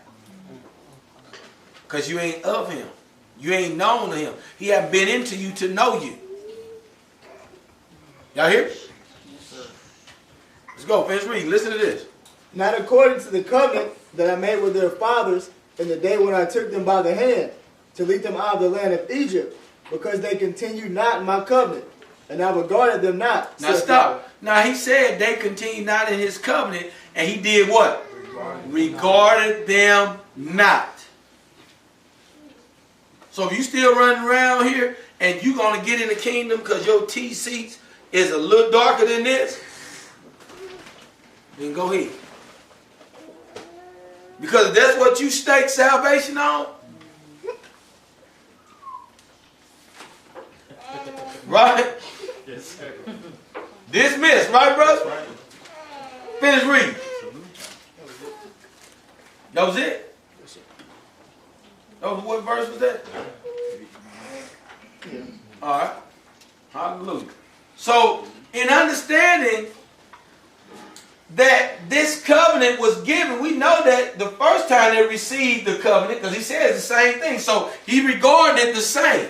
Because you ain't of him. You ain't known of him. He haven't been into you to know you. Y'all hear? Yes, sir. Let's go. Finish reading. Listen to this. Not according to the covenant that I made with their fathers in the day when I took them by the hand to lead them out of the land of Egypt, because they continued not in my covenant, and I regarded them not. Now stop. Now he said they continued not in his covenant, and he did what? Regarded them not. So if you still running around here and you going to get in the kingdom because your T seats is a little darker than this, then go ahead. Because that's what you stake salvation on. Right? Yes, sir. Dismiss, right, brother? Finish reading. That was it? That was, what verse was that? All right. Hallelujah. So, in understanding that this covenant was given, we know that the first time they received the covenant, because he says the same thing, so he regarded it the same.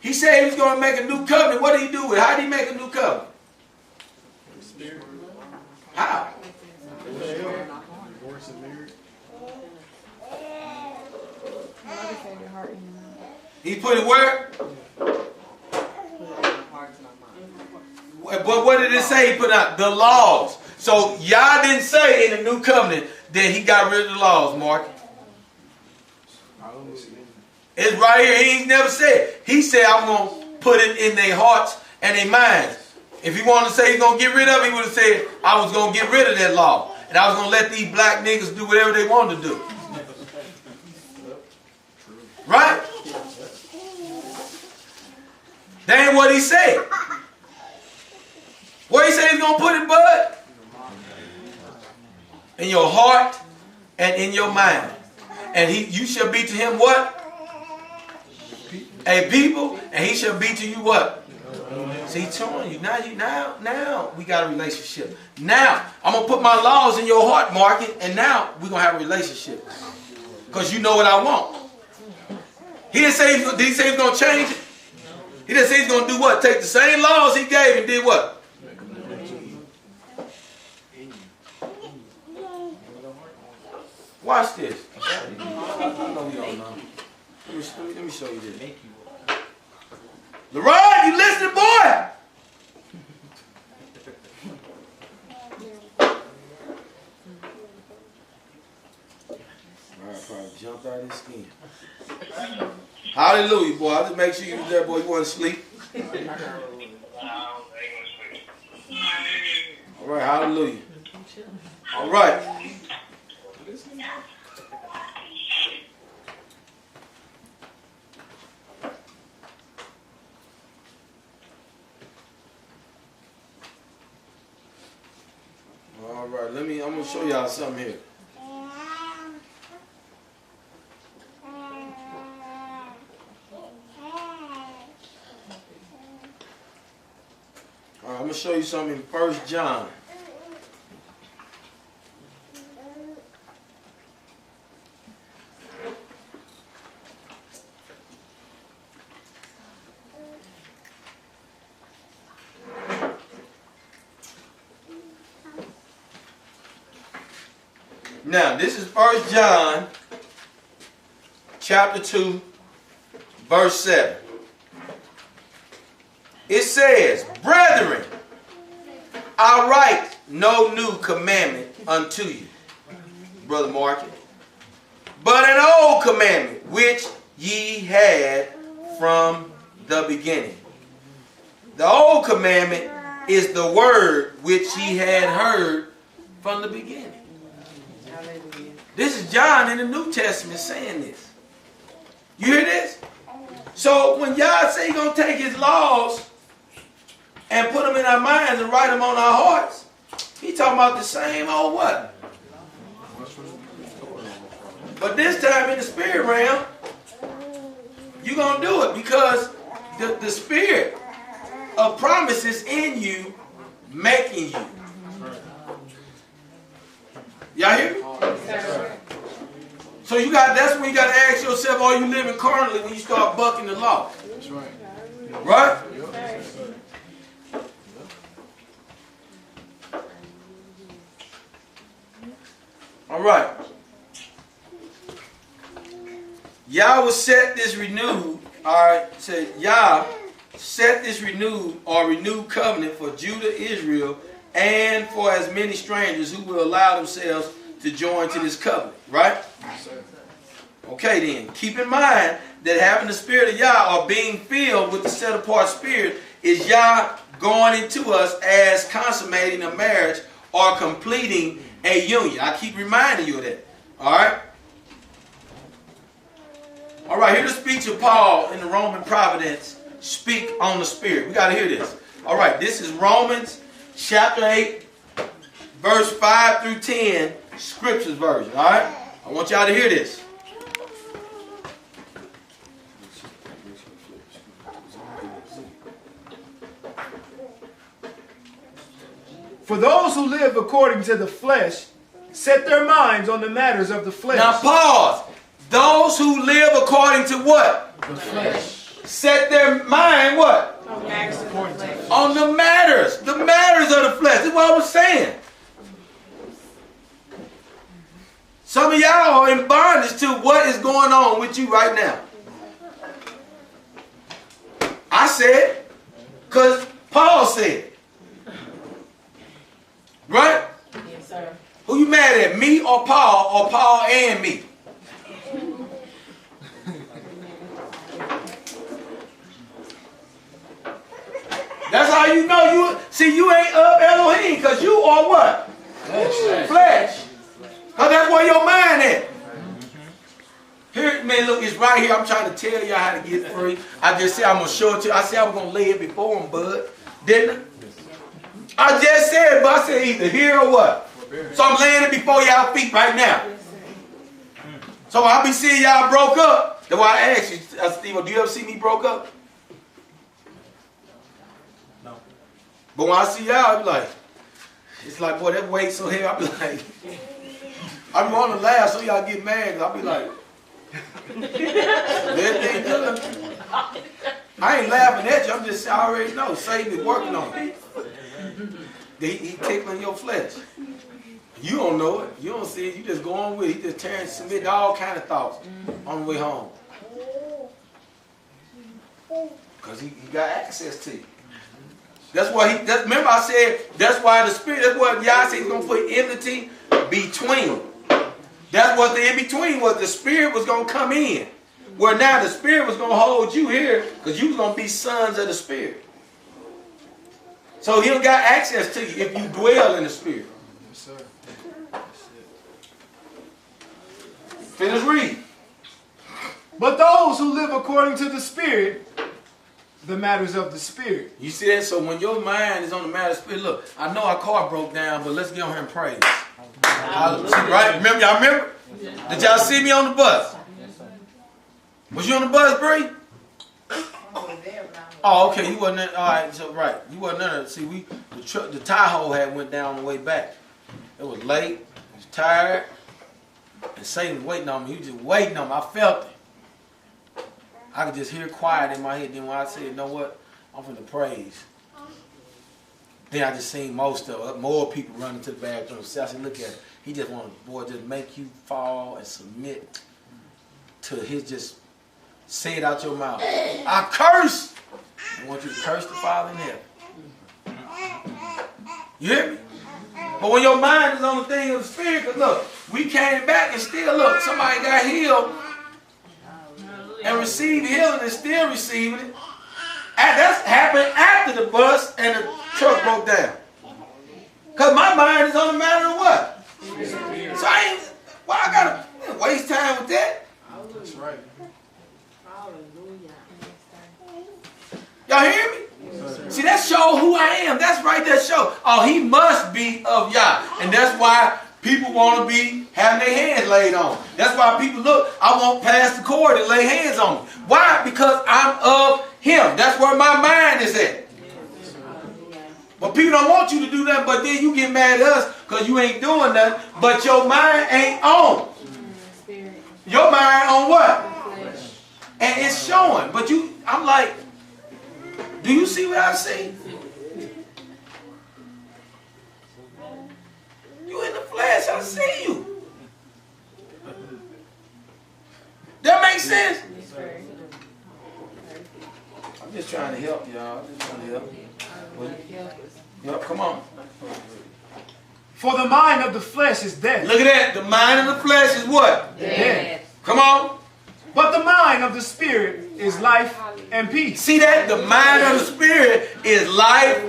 He said he was going to make a new covenant. What did he do with it? How did he make a new covenant? How? He put it where? But what did it say he put out? The laws. So Yah didn't say in the new covenant that he got rid of the laws, Mark. It's right here. He ain't never said. He said, I'm going to put it in their hearts and their minds. If he wanted to say he's going to get rid of it, he would have said, I was going to get rid of that law. And I was going to let these black niggas do whatever they wanted to do. Right? That ain't what he said. What he said he's going to put it, bud? In your heart and in your mind. And you shall be to him what? A people, and he shall be to you what? See, he's telling you now we got a relationship. Now I'm gonna put my laws in your heart, Market, and now we're gonna have a relationship. Because you know what I want. He didn't say did he say he's gonna change it? He didn't say he's gonna do what? Take the same laws he gave and did what? Watch this. I know you don't know. Let me show you this. LeRon, you listening, boy? Alright, probably jumped out of his skin. Hallelujah, boy. I'll just make sure you was there, boy. You want to sleep? Alright, hallelujah. Alright. All right, I'm going to show y'all something here. All right, I'm going to show you something in 1 John. Now, this is 1 John chapter 2, verse 7. It says, Brethren, I write no new commandment unto you, Brother Mark, but an old commandment which ye had from the beginning. The old commandment is the word which ye had heard from the beginning. This is John in the New Testament saying this. You hear this? So when Yah say he's going to take his laws and put them in our minds and write them on our hearts, he talking about the same old what? But this time in the spirit realm, you're going to do it because the spirit of promise is in you, making you. Y'all hear me? So that's when you got to ask yourself, are you living carnally when you start bucking the law? That's right. Right? All right. Yah will set this renewed, all right, say Yah set this renewed or renewed covenant for Judah, Israel, and for as many strangers who will allow themselves to join to this covenant, right? Okay then, keep in mind that having the spirit of Yah or being filled with the set apart spirit is Yah going into us as consummating a marriage or completing a union. I keep reminding you of that. All right? All right, here's the speech of Paul in the Roman Providence. Speak on the Spirit. We got to hear this. All right, this is Romans chapter 8, verse 5 through 10, Scriptures version. All right? I want y'all to hear this. For those who live according to the flesh set their minds on the matters of the flesh. Now pause. Those who live according to what? The flesh. Set their mind what? On the matters of the flesh. On the matters. The matters of the flesh. That's what I was saying. Some of y'all are in bondage to what is going on with you right now. I said, because Paul said. Right? Yes, sir. Who you mad at? Me or Paul and me? That's how you know you. See, you ain't of Elohim because you are what? Flesh. Because that's where your mind at. Here, man, look, it's right here. I'm trying to tell you how to get free. I just said I'm going to show it to you. I said I was going to lay it before him, bud. Didn't I? I just said, but I said either here or what? So I'm laying it before y'all feet right now. So I'll be seeing y'all broke up. That's why I asked you, Steve, do you ever see me broke up? No. But when I see y'all, I be like, it's like, boy, that weight so heavy. I be like, I be wanting to laugh so y'all get mad. I be like, everything good. I ain't laughing at you. I'm just, I already know. Satan is working on me. He tickling your flesh. You don't know it. You don't see it. You just go on with it. He just tearing, submitting all kind of thoughts on the way home. Because he got access to you. That's why remember I said, that's why the Spirit, that's what Yah said he's going to put enmity between. That's what the in-between was. The Spirit was going to come in. Where now the Spirit was going to hold you here because you was going to be sons of the Spirit. So he don't got access to you if you dwell in the Spirit. Yes, sir. Finish read. But those who live according to the Spirit, the matters of the Spirit. You see that? So when your mind is on the matter of Spirit, look, I know our car broke down, but let's get on here and praise. Right? Remember, y'all remember? Did y'all see me on the bus? Was you on the bus, Bree? Oh, okay. You wasn't there. All right. So right, you wasn't there. See, the tire hole had went down on the way back. It was late. I was tired, and Satan was waiting on me. He was just waiting on me. I felt it. I could just hear quiet in my head. Then when I said, "You know what? I'm finna praise." Then I just seen more people running to the bathroom. So I said, "Look at it. He just want to, boy, just make you fall and submit to his just." Say it out your mouth. I curse. I want you to curse the Father in heaven. You hear me? But when your mind is on the thing of the Spirit, because look, we came back and still look, somebody got healed and received healing and still receiving it. And that's happened after the bus and the truck broke down. Because my mind is on the matter of what? So I got to waste time with that. That's right. Y'all hear me? See, that show who I am. That's right, that show. Oh, he must be of Yah. And that's why people want to be having their hands laid on. That's why people look, I won't pass the cord and lay hands on me. Why? Because I'm of him. That's where my mind is at. But people don't want you to do that, but then you get mad at us because you ain't doing nothing, but your mind ain't on. Your mind on what? And it's showing. But I'm like, do you see what I see? You in the flesh, I see you. That makes sense? I'm just trying to help y'all. I'm just trying to help. Yep, come on. For the mind of the flesh is death. Look at that. The mind of the flesh is what? Death. Come on. But the mind of the Spirit is life and peace. See that? The mind of the Spirit is life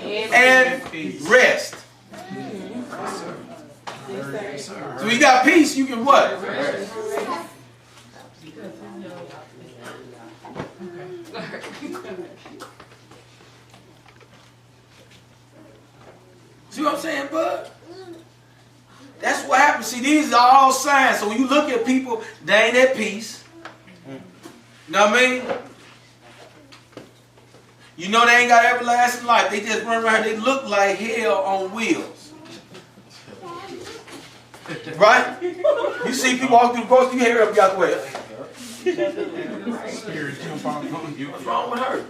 and rest. So you got peace, you can what? See what I'm saying, bud? That's what happens. See, these are all signs. So when you look at people, they ain't at peace. You know what I mean? You know they ain't got everlasting life. They just run around. They look like hell on wheels. Right? You see people walking through the grocery, you hear up out the way. What's wrong with her?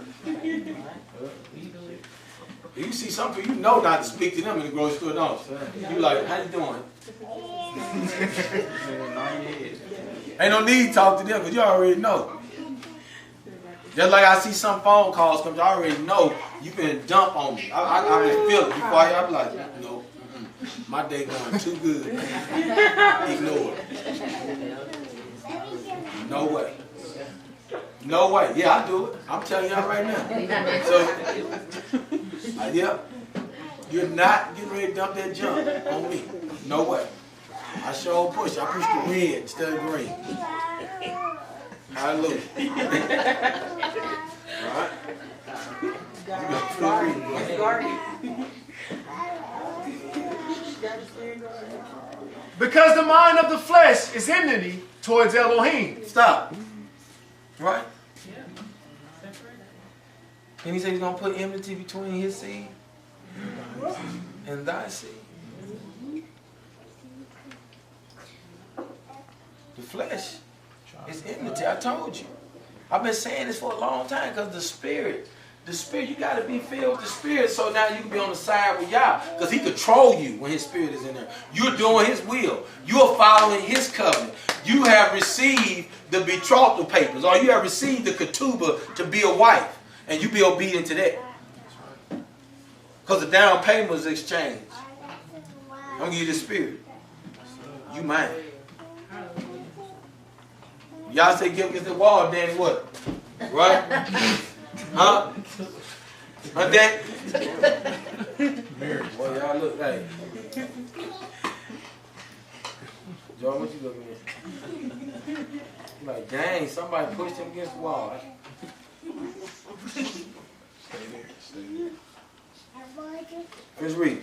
You see some people, you know not to speak to them in the grocery store, don't you? You like, how you doing? Ain't no need to talk to them because you already know. Just like I see some phone calls come, I already know you can dump on me. I can feel it before I'm like, no, my day going too good. Ignore it. No way. No way. Yeah, I do it. I'm telling y'all right now. So, yeah, you're not getting ready to dump that junk on me. No way. I sure push. I push the red instead of green. Hallelujah. Alright? Because the mind of the flesh is enmity towards Elohim. Stop. Right? And he said he's going to put enmity between his seed and thy seed. The flesh is enmity. I told you. I've been saying this for a long time because the spirit, you got to be filled with the spirit so now you can be on the side with Yah because he control you when his spirit is in there. You're doing his will. You are following his covenant. You have received the betrothal papers or you have received the ketubah to be a wife and you be obedient to that. Because the down payment was exchanged. I'm going to give you the spirit. You mine. Y'all say give against the wall, Danny, what? Right? Huh? Huh, Dan? Boy, y'all look like. John, what you looking at? You like, dang, somebody pushed him against the wall. Let's read.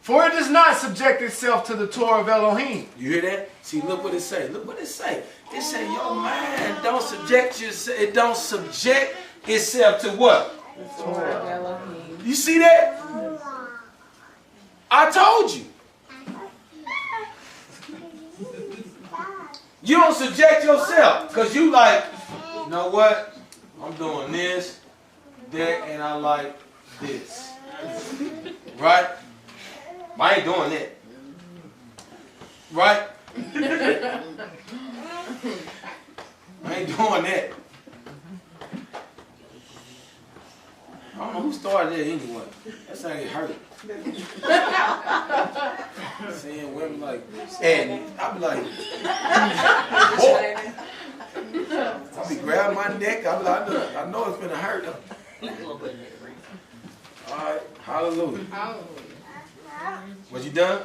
For it does not subject itself to the Torah of Elohim. You hear that? See, look what it say. Look what it say. It say your mind don't subject yourself. It don't subject itself to what? The Torah of Elohim. You see that? I told you. You don't subject yourself because you like, you know what? I'm doing this, that, and I like this. Right? I ain't doing that. Right? I ain't doing that. I don't know who started that anyway. That's how it hurt. Seeing women like, and I be like, boy. I be grabbing my neck. I be like, I know it's gonna hurt. All right, hallelujah. Was you done?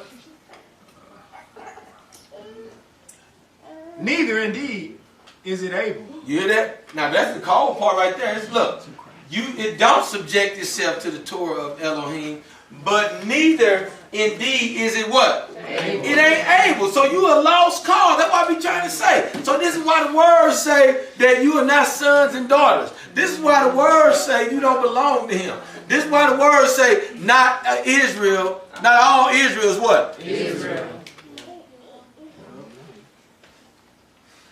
Neither indeed is it able. You hear that? Now that's the call part right there. It's, look, it don't subject itself to the Torah of Elohim, but neither indeed is it what? Able. It ain't able. So you a lost cause. That's what I be trying to say. So this is why the words say that you are not sons and daughters. This is why the words say you don't belong to him. This is why the words say not Israel, not all Israel is what? Israel.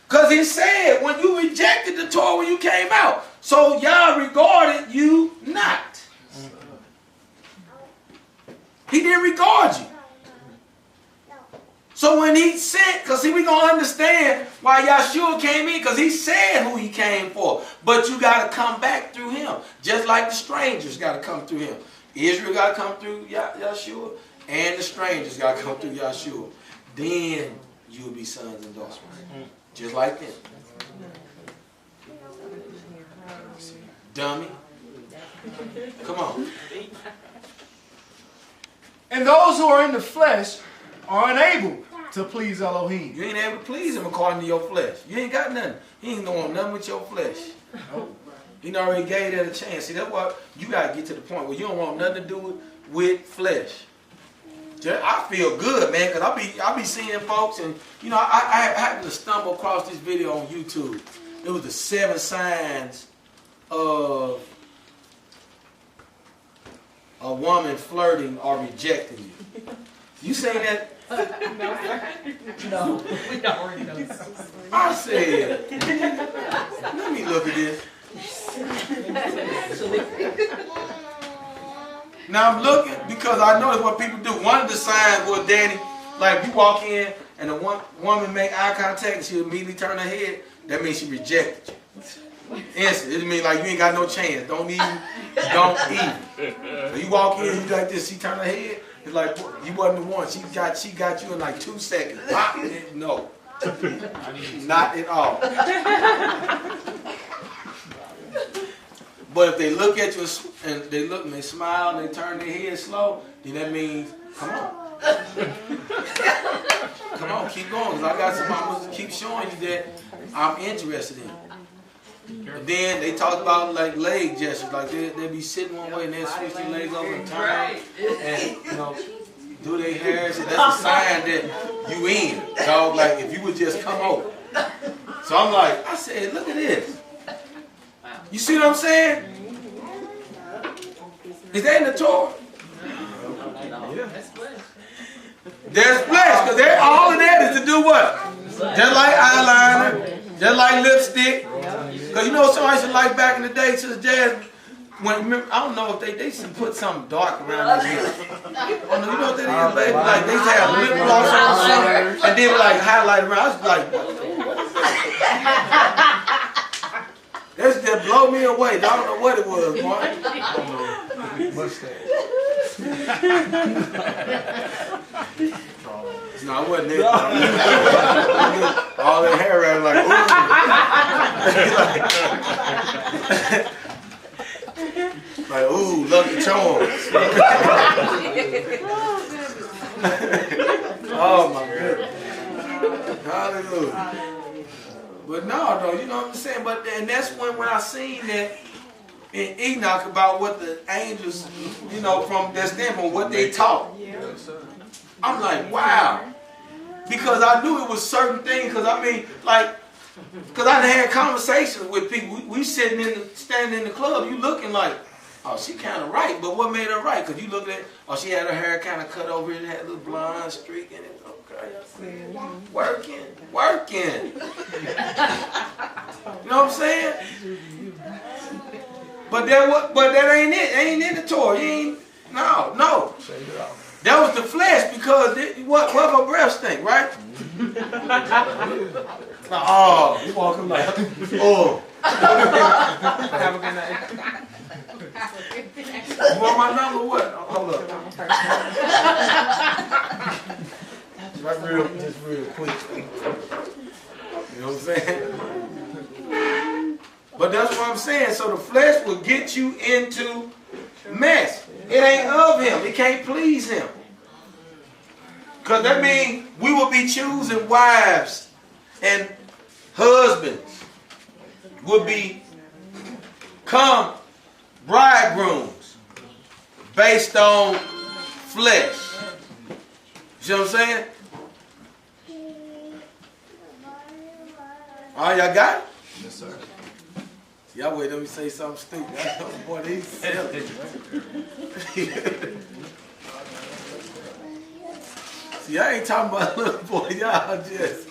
Because he said when you rejected the Torah when you came out, so Yah regarded you not. He didn't regard you. So when he sent, because see, we're going to understand why Yahshua came in, because he said who he came for. But you got to come back through him, just like the strangers got to come through him. Israel got to come through Yahshua, and the strangers got to come through Yahshua. Then you will be sons and daughters. Just like them. Dummy. Come on. And those who are in the flesh are unable to please Elohim. You ain't able to please him according to your flesh. You ain't got nothing. He ain't doing nothing with your flesh. He already gave that a chance. See, that's why you got to get to the point where you don't want nothing to do with flesh. I feel good, man, because I be seeing folks, and you know, I happened to stumble across this video on YouTube. It was the 7 signs of a woman flirting or rejecting you. You saying that? No, we don't already know. I said, let me look at this. Now I'm looking because I noticed what people do. One of the signs was, Danny, like you walk in and a woman make eye contact and she immediately turn her head, that means she rejected you. Instant. It means like you ain't got no chance. Don't even. So you walk in, you like this, she turn her head, it's like you wasn't the one. She got you in like 2 seconds. No. Not at all. But if they look at you and they look and they smile and they turn their head slow, then that means, come on. Come on, keep going. Because I got some, I'm going to keep showing you that I'm interested in it. And then they talk about like leg gestures, like they'll be sitting one way and they'll switch their legs over and turn and, you know, do their hair. So that's a sign that you in. So like if you would just come over. So I'm like, I said, look at this. You see what I'm saying? Is that in the Torah? There's flesh, because all of that is to do what? Just like eyeliner, just like lipstick. Because you know somebody used to like back in the day, Sister Jazz, when, I don't know if they used to put something dark around their hair. Oh, no, you know what that is, baby? Like they used to have lip gloss on something, and then like highlight around. I was like, that blow me away. I don't know what it was, boy. Mustache. No, I wasn't there. All that hair around like, ooh. Like, ooh, Lucky Charms. Oh my goodness. Hallelujah. But no, though, you know what I'm saying? But and that's when I seen that in Enoch about what the angels, you know, from their standpoint, what they taught. I'm like, wow. Because I knew it was certain things, because I mean, like, because I had conversations with people. We standing in the club, you looking like, oh, she kind of right, but what made her right? Because you look at, oh, she had her hair kind of cut over and had a little blonde streak in it. Okay, I said, working. You know what I'm saying? But that ain't it. Ain't in the Torah. No. That was the flesh because what her breath stink, right? Oh, you walking like, oh. Have a good night. You want my number? What? Hold up. Just real quick. You know what I'm saying? But that's what I'm saying. So the flesh will get you into mess. It ain't of him. It can't please him. Because that means we will be choosing wives and husbands will become bridegrooms based on flesh. You know what I'm saying? All y'all got it? Yes, sir. Y'all wait, let me say something stupid. Boy, he's silly. See, I ain't talking about little boy. Y'all just...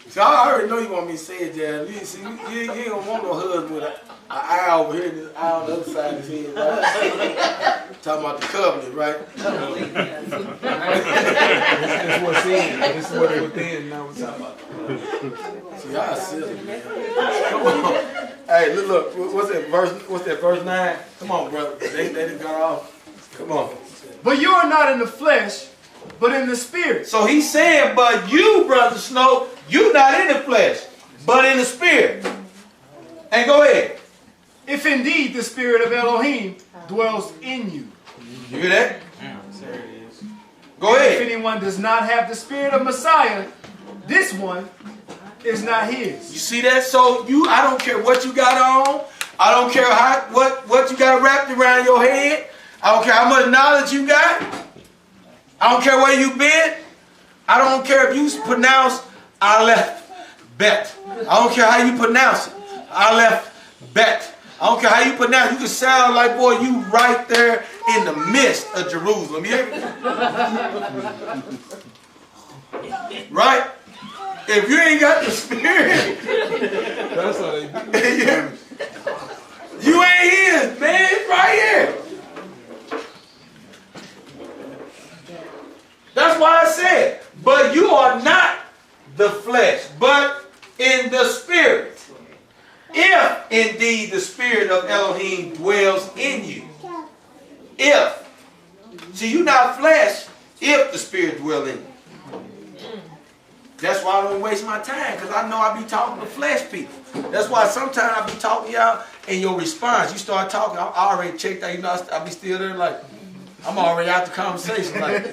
So I already know you want me to say it, Jazz. You ain't gonna want no husband with an eye over here and an eye on the other side of his head, right? Talking about the covenant, right? That's what's in. This is what it was in. Now we're talking about. See, y'all silly, man. Come on. Hey, look. What's that verse 9? Come on, brother. They got off. Come on. But you are not in the flesh, but in the spirit. So he's saying, but you, Brother Snow, you not in the flesh, but in the spirit. And go ahead. If indeed the spirit of Elohim dwells in you. You hear that? There it is. Go If ahead. anyone does not have the spirit of Messiah, this one is not his. You see that? So I don't care what you got on. I don't care what you got wrapped around your head. I don't care how much knowledge you got. I don't care where you been. I don't care if you pronounce Aleph Bet. I don't care how you pronounce it. Aleph Bet. I don't care how you pronounce it. You can sound like, boy, you right there in the midst of Jerusalem. You hear me? Right? If you ain't got the spirit, That's how they do. you ain't his, man. It's right here. That's why I said, but you are not the flesh, but in the spirit. If indeed the spirit of Elohim dwells in you. If. See, you're not flesh if the spirit dwells in you. That's why I don't waste my time, because I know I be talking to flesh people. That's why sometimes I be talking to y'all, and your response, you start talking, I already checked out, you know, I be still there like, I'm already out the conversation like.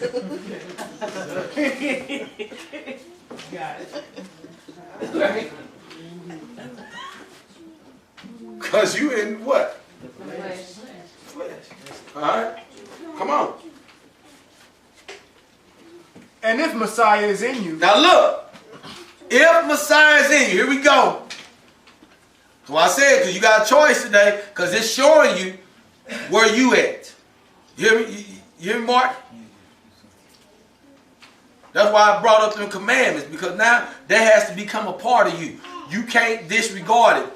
Got it. Because you in what? Flesh. Flesh. Alright? Come on. And if Messiah is in you, Now look, if Messiah is in you, here we go. So I said, because you got a choice today, because it's showing you where you at. You hear me? You hear me, Mark? That's why I brought up the commandments, because now that has to become a part of you. You can't disregard it.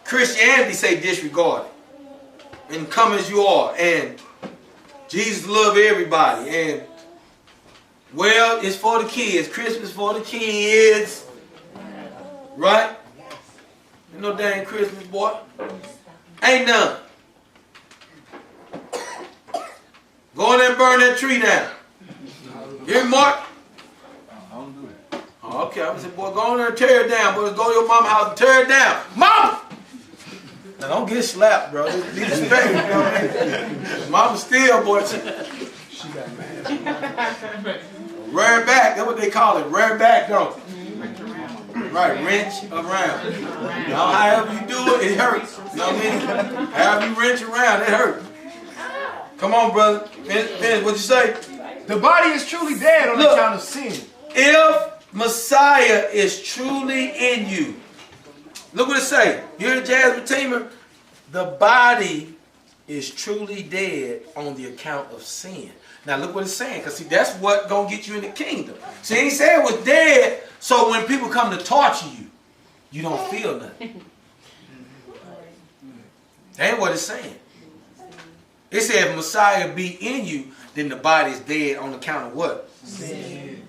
Christianity say disregard it. And come as you are. And Jesus love everybody. And well, it's for the kids. Christmas for the kids. Right? Ain't no dang Christmas, boy. Ain't none. Go in there and burn that tree down. You hear me, Mark? I don't do that. Oh, okay. I said, boy, go in there and tear it down. Boy, go to your mama's house and tear it down. Mama! Now, don't get slapped, bro. Be respectful, you know what I mean? Mama still, boy. she got mad. Rear back, that's what they call it. Rear back, don't it? Right, wrench around. Now, however you do it, it hurts. You know what I mean? However you wrench around, it hurts. Come on, brother. Finish what you say. The body is truly dead on Look. account of sin. If Messiah is truly in you, look what it say. You hear Jasmine Teamer? The body is truly dead on the account of sin. Now look what it's saying, because see, that's what gonna get you in the kingdom. See, he said it was dead, so when people come to torture you, you don't feel nothing. That ain't what it's saying. It said if Messiah be in you, then the body is dead on account of what? Sin.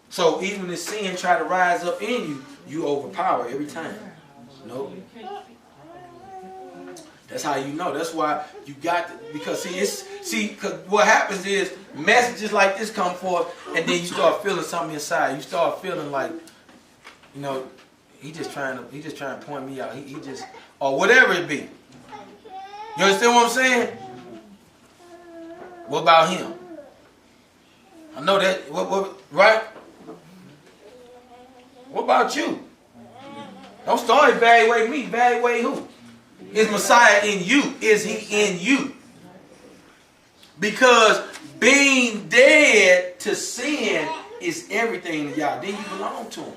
So even if sin try to rise up in you, you overpower every time. No. That's how you know. That's why you got to, because because what happens is messages like this come forth, and then you start feeling something inside. You start feeling like, you know, he just trying to point me out. He just, or whatever it be. You understand what I'm saying? What about him? I know that. What right? What about you? Don't start evaluating me. Evaluate who? Is Messiah in you? Is he in you? Because being dead to sin is everything to y'all. Then you belong to him.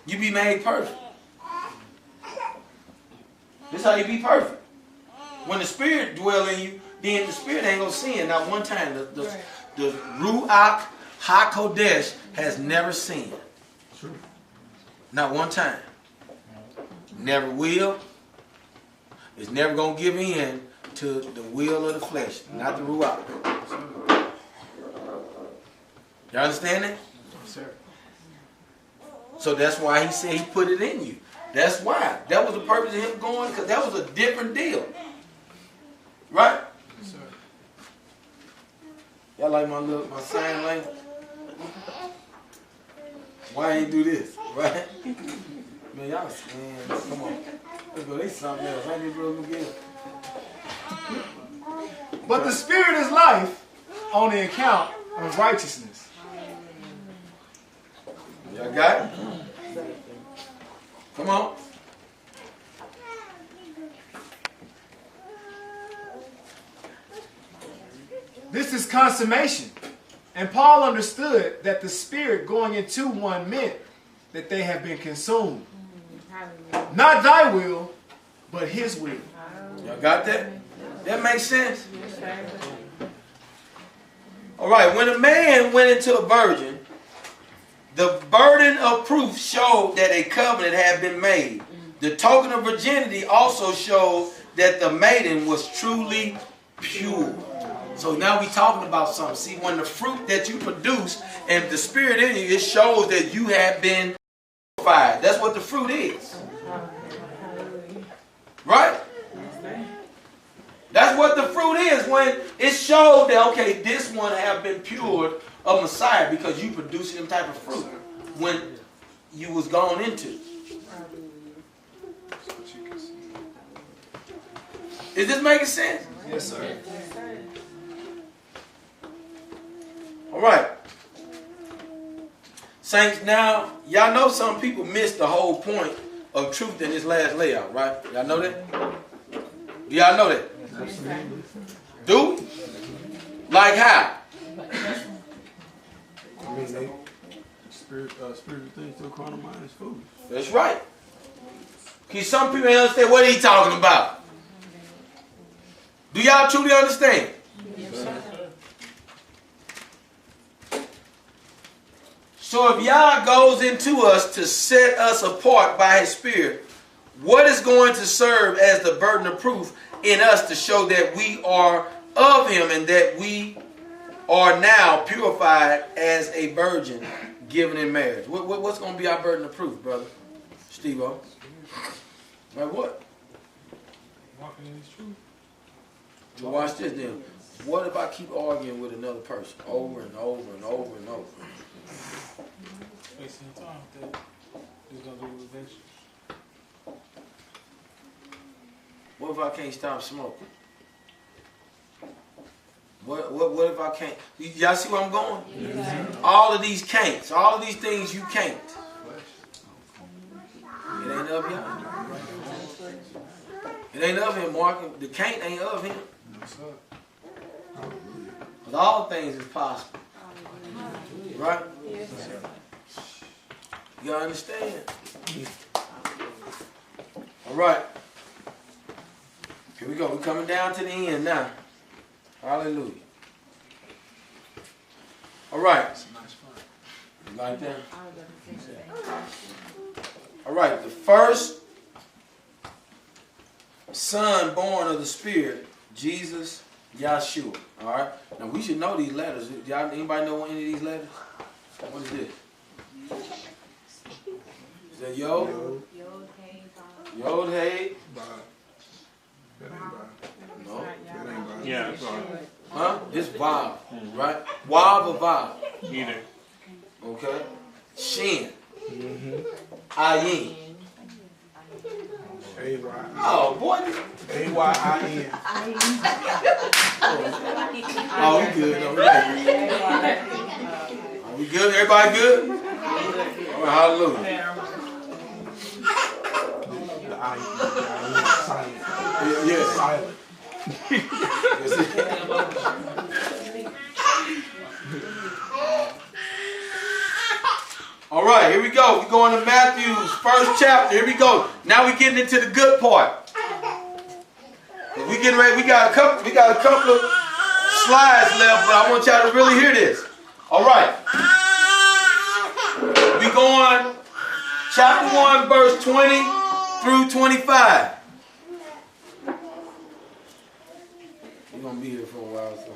You be made perfect. This is how you be perfect. When the Spirit dwell in you, then the Spirit ain't gonna sin. Not one time. The Ruach HaKodesh has never sinned. Not one time. Never will. It's never going to give in to the will of the flesh, not the Ruach. You understand that? Yes, sir. So that's why he said he put it in you. That's why. That was the purpose of him going, because that was a different deal. Right? Yes, sir. Y'all like my sign language? Why ain't do this? Right? Man, y'all, man, come on. Let's go. They something else. I ain't even really get it. But the Spirit is life on the account of righteousness. Y'all got it? Come on. This is consummation. And Paul understood that the Spirit going into one meant that they have been consumed. Not thy will, but his will. Y'all got that? That makes sense? All right, when a man went into a virgin, the burden of proof showed that a covenant had been made. The token of virginity also showed that the maiden was truly pure. So now we're talking about something. See, when the fruit that you produce and the Spirit in you, it shows that you have been purified. That's what the fruit is. Right? That's what the fruit is. When it showed that, okay, this one have been pured of Messiah because you producing them type of fruit when you was gone into. Is this making sense? Yes, sir. All right. Saints, now, y'all know some people miss the whole point of truth in this last layout, right? Y'all know that? Do y'all know that? Do we? Like how? I mean, they spiritual things to carnal mind is foolish. That's right. Because some people ain't understand what he talking about. Do y'all truly understand? So if Yah goes into us to set us apart by his Spirit, what is going to serve as the burden of proof in us to show that we are of him and that we are now purified as a virgin given in marriage? What's going to be our burden of proof, brother? Steve-O? Like what? Walking in his truth. So watch this then. What if I keep arguing with another person over and over and over and over? Wasting time that is going to do with eventually. What if I can't stop smoking? What if I can't? Y'all see where I'm going? Yeah. All of these can'ts, all of these things you can't. It ain't of him. It ain't of him, Mark. The can't ain't of him. But all things is possible. Right? You understand? All right. Here we go. We're coming down to the end now. Hallelujah. All right. You like that? All right. The first son born of the Spirit, Jesus, Yahshua. All right. Now we should know these letters. Y'all, anybody know any of these letters? What is this? Is that Yod? Yod, Hey. That ain't bad. No. That ain't bad. Yeah, that's right. Huh? It's Vav, right? Vav or Vav? Either. Okay. Shin. Ayin. A-Y. Oh, boy. A-Y-I-N. Oh, we good. All right. Are we good? Everybody good? All right, hallelujah. The I-N. Silent. Yeah. Silent. All right, here we go. We're going to Matthew's first chapter. Here we go. Now we're getting into the good part. We getting ready. We got a couple of slides left, but I want y'all to really hear this. All right. We going chapter 1, verse 20 through 25. We're gonna be here for a while, so.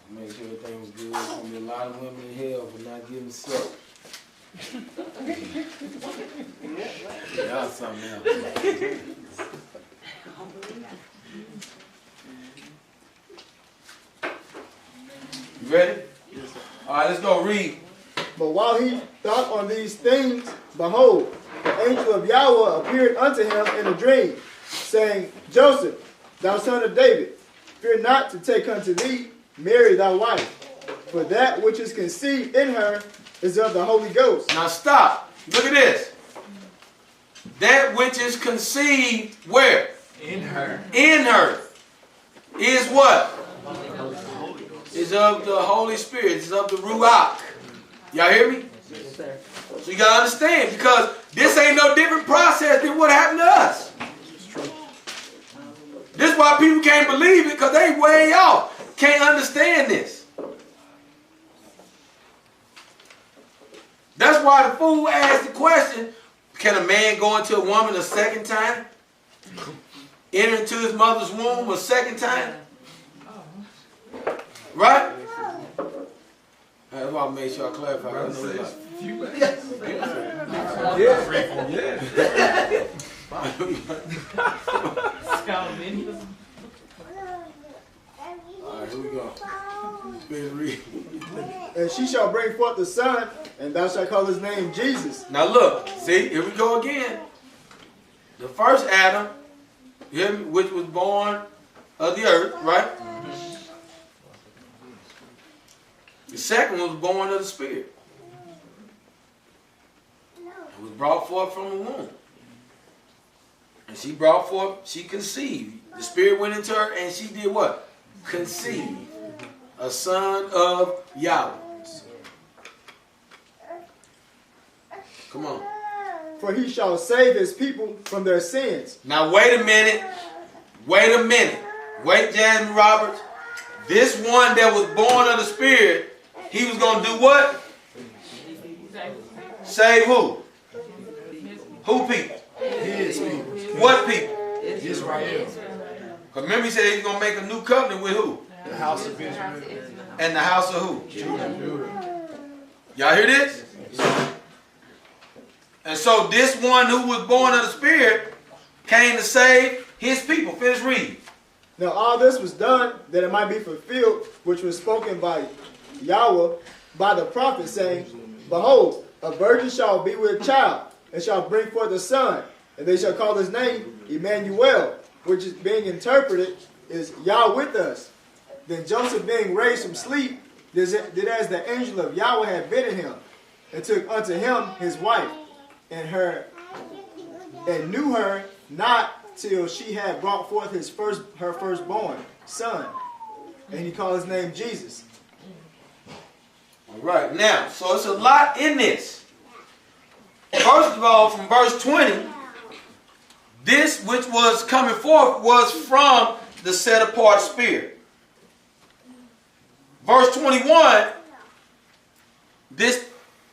Make sure everything was good. There's gonna be a lot of women in hell for not getting sucked. Y'all something else. You ready? Yes, sir. All right, let's go read. But while he thought on these things, behold, the angel of Yahweh appeared unto him in a dream, saying, Joseph, thou son of David, fear not to take unto thee Mary thy wife, for that which is conceived in her is of the Holy Ghost. Now stop. Look at this. That which is conceived where? In her. In her. Is what? Is of the Holy Spirit. Is of the Ruach. Y'all hear me? Yes, sir. So you got to understand, because this ain't no different process than what happened to us. This is why people can't believe it, because they way off. Can't understand this. That's why the fool asked the question, can a man go into a woman a second time? Enter into his mother's womb a second time? Right? That's why I made sure I clarify. I know it's Alright, here we go. And she shall bring forth a son, and thou shalt call his name Jesus. Now look, see, here we go again. The first Adam, you hear me, which was born of the earth, right? The second one was born of the Spirit. It was brought forth from the womb. And she brought forth, she conceived. The Spirit went into her and she did what? Conceived a son of Yahweh. Come on. For he shall save his people from their sins. Now wait a minute. Wait a minute. Wait, Jasmine Roberts. This one that was born of the Spirit, he was going to do what? Save who? Who people? His people. What people? Israel. Because remember he said he was going to make a new covenant with who? The house of Israel. And the house of who? Judah. Y'all hear this? And so this one who was born of the Spirit came to save his people. Finish reading. Now all this was done that it might be fulfilled, which was spoken by Yahweh by the prophet, saying, Behold, a virgin shall be with child, and shall bring forth a son, and they shall call his name Emmanuel, which is being interpreted is Yah with us. Then Joseph, being raised from sleep, did as the angel of Yahweh had bidden him, and took unto him his wife, and knew her not till she had brought forth her firstborn son, and he called his name Jesus. All right, now, so it's a lot in this. First of all, from verse 20, this which was coming forth was from the set apart Spirit. Verse 21, this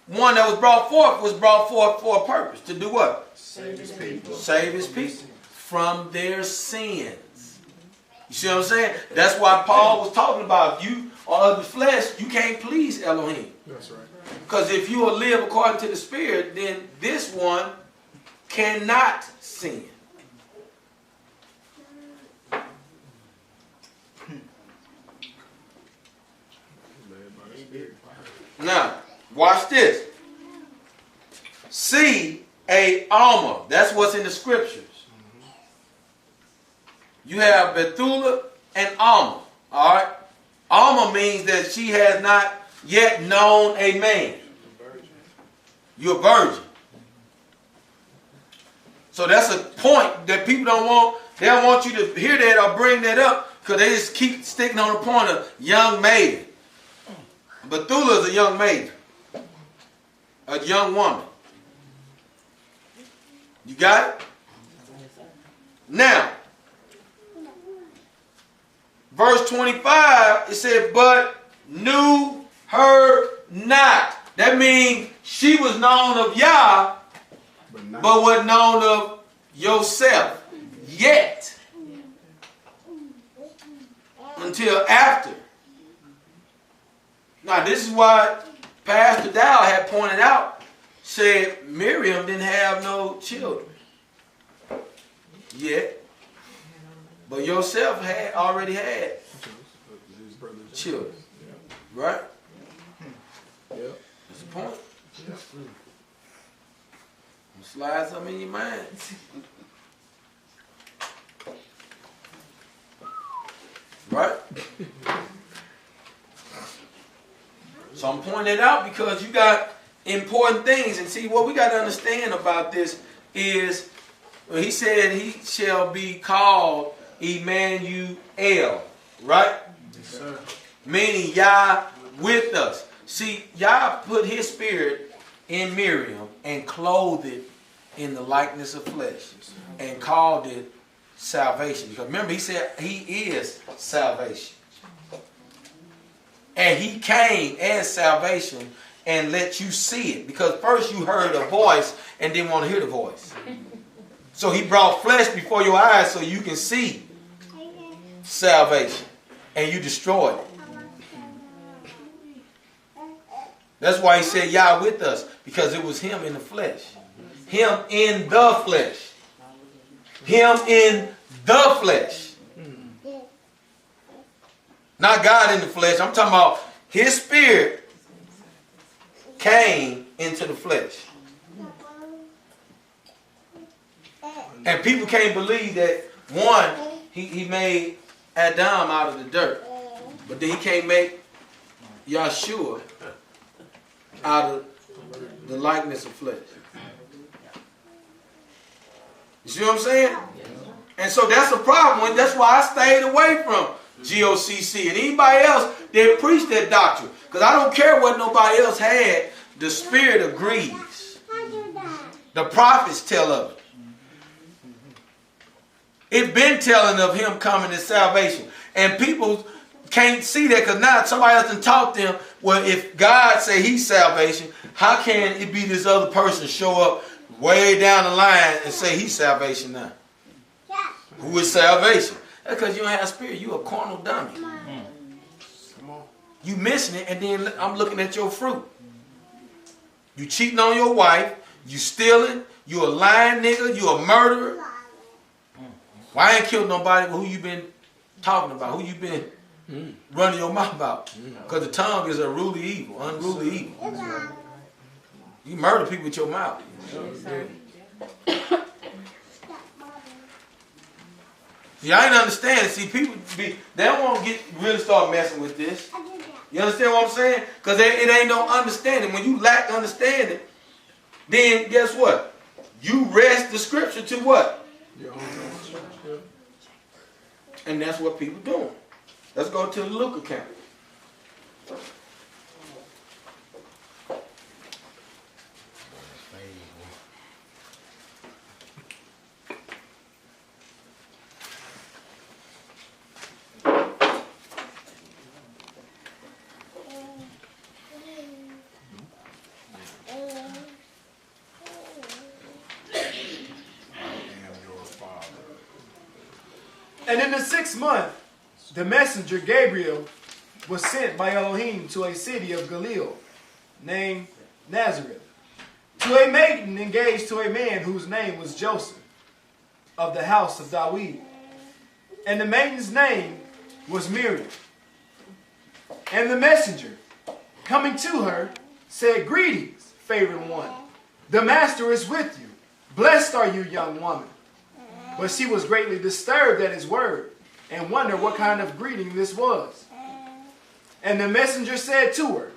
one that was brought forth for a purpose. To do what? Save his people. Save his people from their sins. You see what I'm saying? That's why Paul was talking about, if you are of the flesh, you can't please Elohim. That's right. Because if you will live according to the Spirit, then this one cannot sin. Now, watch this. See a Alma. That's what's in the scriptures. You have Bethulah and Alma. All right? Alma means that she has not yet known a man. You're a virgin. So that's a point that people don't want. They don't want you to hear that or bring that up because they just keep sticking on the point of young maiden. Bethulah is a young maiden. A young woman. You got it? Now, verse 25, it said, but knew her not. That means she was known of Yah, but was known of yourself yet. Until after. Now, this is why Pastor Dow had pointed out, said Miriam didn't have no children yet, but yourself had already had children, right? Yep. That's the point. Slide something in your mind. Right? So I'm pointing it out because you got important things. And see, what we got to understand about this is, well, he said he shall be called Emmanuel. Right? Yes, sir. Meaning Yah with us. See, Yah put his spirit in Miriam and clothed it in the likeness of flesh and called it salvation. Because remember, he said he is salvation. And he came as salvation and let you see it. Because first you heard a voice and didn't want to hear the voice. So he brought flesh before your eyes so you can see salvation. And you destroyed it. That's why he said Yah with us. Because it was him in the flesh. Him in the flesh. Him in the flesh. Not God in the flesh. I'm talking about his spirit came into the flesh. And people can't believe that, one, he made Adam out of the dirt. But then he can't make Yahshua out of the likeness of flesh. You see what I'm saying? And so that's a problem. That's why I stayed away from GOCC. And anybody else, they preach that doctrine. Because I don't care what nobody else had. The spirit agrees. The prophets tell of it. It's been telling of him coming as salvation. And people can't see that because now somebody else done taught them, well, if God say he's salvation, how can it be this other person show up way down the line and say he's salvation now? Who is salvation? That's because you don't have spirit. You a carnal dummy. Come on. You missing it, and then I'm looking at your fruit. You cheating on your wife. You stealing. You a lying nigga. You a murderer. Why I ain't killed nobody? Who you been talking about? Who you been running your mouth about? Because the tongue is a unruly evil. You murder people with your mouth. See, I ain't understand it. See, people they don't want to really start messing with this. You understand what I'm saying? Because it ain't no understanding. When you lack understanding, then guess what? You rest the scripture to what? And that's what people doing. Let's go to the Luke account. And in the 6th month, the messenger Gabriel was sent by Elohim to a city of Galilee named Nazareth, to a maiden engaged to a man whose name was Joseph, of the house of David. And the maiden's name was Miriam. And the messenger, coming to her, said, "Greetings, favored one. The master is with you. Blessed are you, young woman." But she was greatly disturbed at his word, and wondered what kind of greeting this was. And the messenger said to her,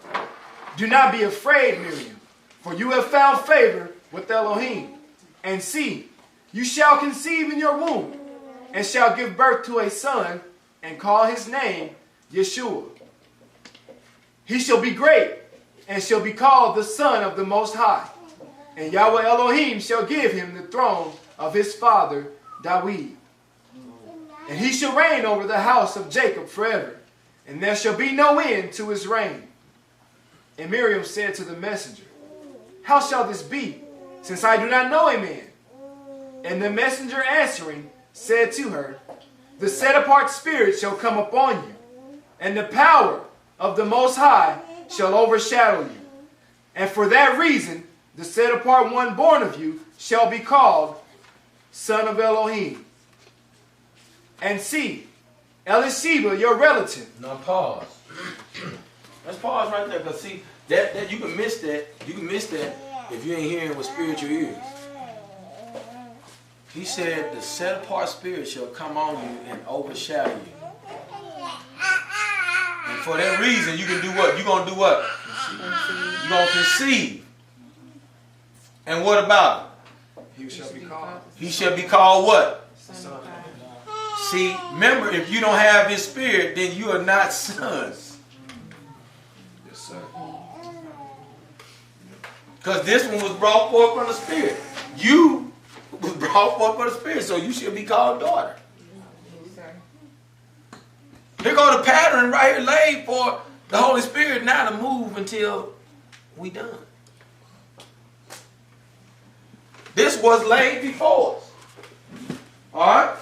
"Do not be afraid, Miriam, for you have found favor with Elohim. And see, you shall conceive in your womb, and shall give birth to a son, and call his name Yeshua. He shall be great, and shall be called the Son of the Most High. And Yahweh Elohim shall give him the throne of his father David. And he shall reign over the house of Jacob forever, and there shall be no end to his reign." And Miriam said to the messenger, "How shall this be, since I do not know a man?" And the messenger answering said to her, "The set-apart spirit shall come upon you, and the power of the Most High shall overshadow you. And for that reason, the set-apart one born of you shall be called Son of Elohim. And see, Elisheba, your relative." Now pause. Let's pause right there, because see, that you can miss that. You can miss that if you ain't hearing with spiritual ears. He said, the set apart spirit shall come on you and overshadow you. And for that reason, you can do what? You're going to do what? You're going to conceive. And what about it? He shall be called. He shall be called what? See, remember, if you don't have his spirit, then you are not sons. Yes, sir. Because this one was brought forth from the spirit. You was brought forth from the spirit, so you should be called daughter. Here go the pattern right here laid for the Holy Spirit now to move until we done. This was laid before us. Alright?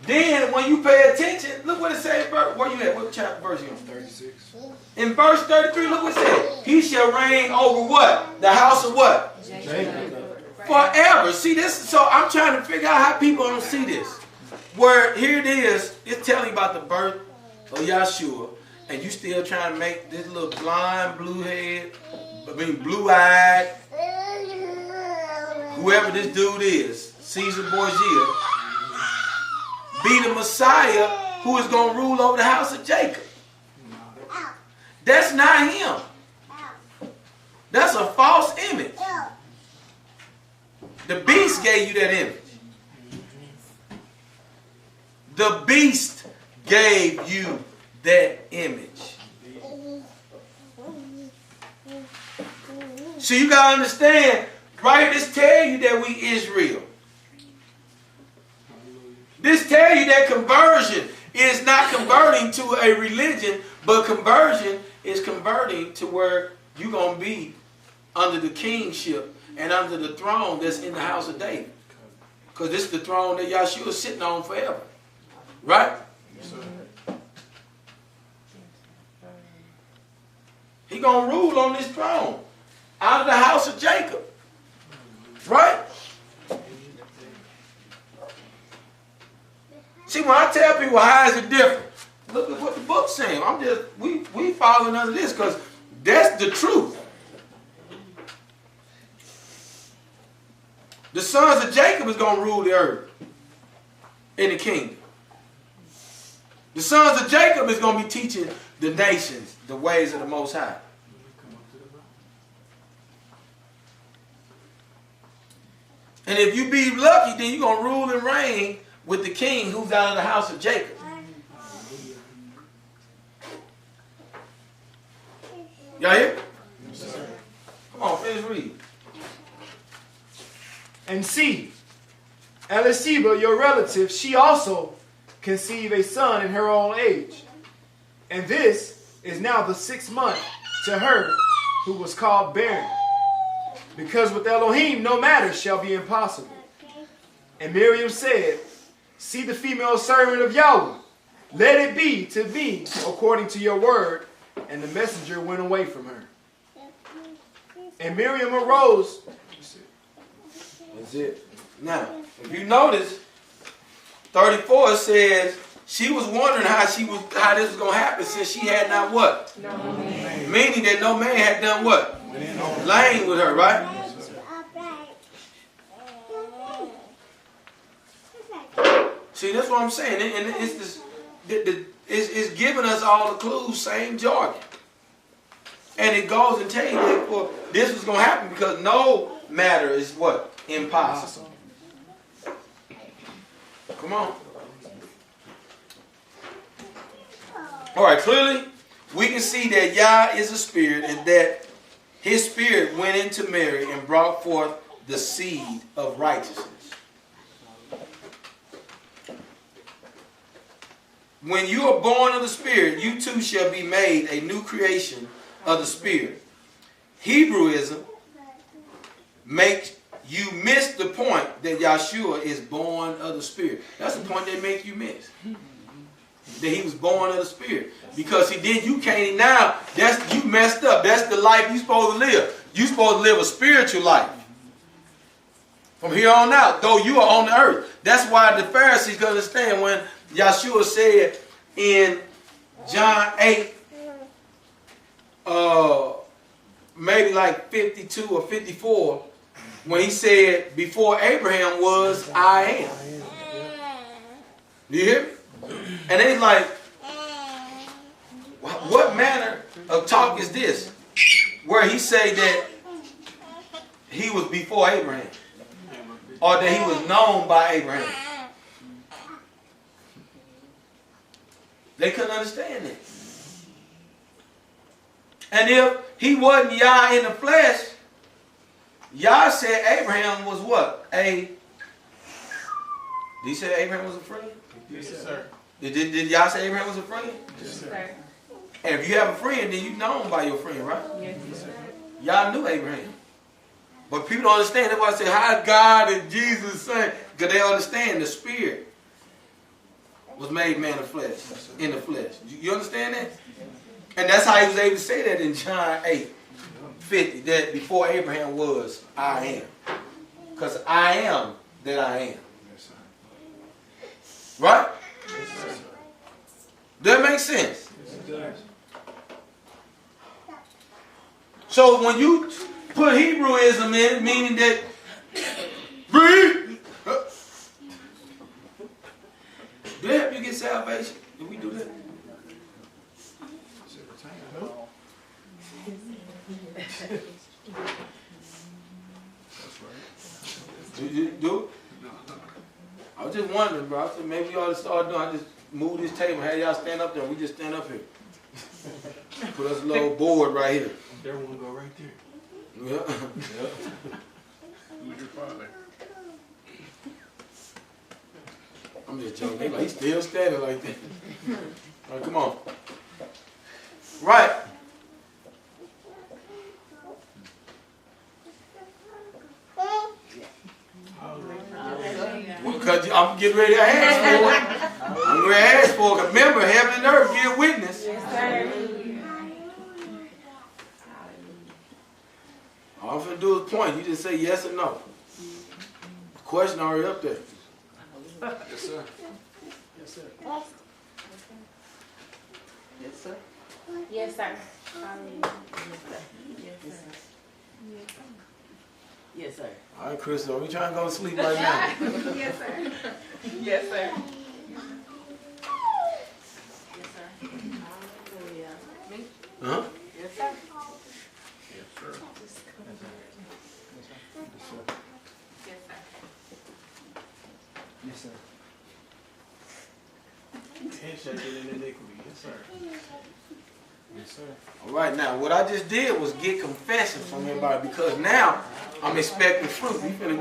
Then when you pay attention, look what it says. Where you at? What chapter verse you on? 36. In verse 33, look what it says. He shall reign over what? The house of what? Jacob. Forever. See this? So I'm trying to figure out how people don't see this. Where here it is, it's telling you about the birth of Yahshua, and you still trying to make this little blind, blue-eyed, whoever this dude is, Caesar Borgia, be the Messiah who is going to rule over the house of Jacob. That's not him. That's a false image. The beast gave you that image. The beast gave you that image. So you got to understand, right? This tell you that we Israel. This tell you that conversion is not converting to a religion, but conversion is converting to where you're going to be under the kingship and under the throne that's in the house of David. Because this is the throne that Yahshua is sitting on forever. Right? Yes, sir. He going to rule on this throne out of the house of Jacob. Right? See, when I tell people how is it different, look at what the book's saying. We following under this because that's the truth. The sons of Jacob is going to rule the earth in the kingdom. The sons of Jacob is going to be teaching the nations the ways of the Most High. And if you be lucky, then you're going to rule and reign with the king who's out of the house of Jacob. Y'all hear? Come on, finish reading. And see, Elisheba, your relative, she also conceived a son in her old age. And this is now the 6th month to her who was called barren. Because with Elohim no matter shall be impossible. And Miriam said, see the female servant of Yahweh. Let it be to me according to your word. And the messenger went away from her. And Miriam arose. That's it. Now, if you notice, 34 says she was wondering how this was going to happen since she had not what? No man. Meaning that no man had done what? Lain with her, right? See, that's what I'm saying. And it's giving us all the clues, same jargon. And it goes and tells you that this was going to happen because no matter is what? Impossible. Come on. All right, clearly we can see that Yah is a spirit and that his spirit went into Mary and brought forth the seed of righteousness. When you are born of the Spirit, you too shall be made a new creation of the Spirit. Hebrewism makes you miss the point that Yahshua is born of the Spirit. That's the point they make you miss. That he was born of the Spirit. Because you can't now, you messed up. That's the life you're supposed to live. You're supposed to live a spiritual life. From here on out, though you are on the earth. That's why the Pharisees could understand when Yahshua said in John 8, maybe like 52 or 54, when he said, before Abraham was, I am. Do you hear me? And it's like, what manner of talk is this? Where he say that he was before Abraham, or that he was known by Abraham. They couldn't understand it. And if he wasn't Yah in the flesh, Yah said Abraham was what? Did he say Abraham was a friend? Yes, sir. Did Yah say Abraham was a friend? Yes, sir. And if you have a friend, then you're known by your friend, right? Yes, sir. Yah knew Abraham. But people don't understand. That's why I say, how God and Jesus say? Because they understand the Spirit was made man of flesh, in the flesh. You understand that? And that's how he was able to say that in John 8:50, that before Abraham was, I am. Because I am that I am. Right? Does that make sense? So when you put Hebrewism in it, meaning that read, do that help you get salvation? Did we do that? Did you do it? I was just wondering, bro. I said maybe you ought to start doing. I just move this table, have y'all stand up there. We just stand up here. Put us a little board right here. There one go right there. Yeah. Who's your father? I'm just joking. He's still standing like that. All right, come on. Right. Because I'm getting ready to ask for it. I'm ready to ask for it. Remember, heaven and earth give witness. All I'm going to do is point. You just say yes or no. The question already up there. Yes, sir. Yes, sir. Yes, sir. Yes, sir. Yes, sir. All right, Crystal, we trying to go to sleep right now. Yes, sir. Yes, sir. Huh? Yes, sir. Yes, sir. Yes, sir. Yes, sir. Handshake in iniquity. Yes, sir. Yes, sir. All right, now, what I just did was get confession from everybody because now I'm expecting fruit. We finna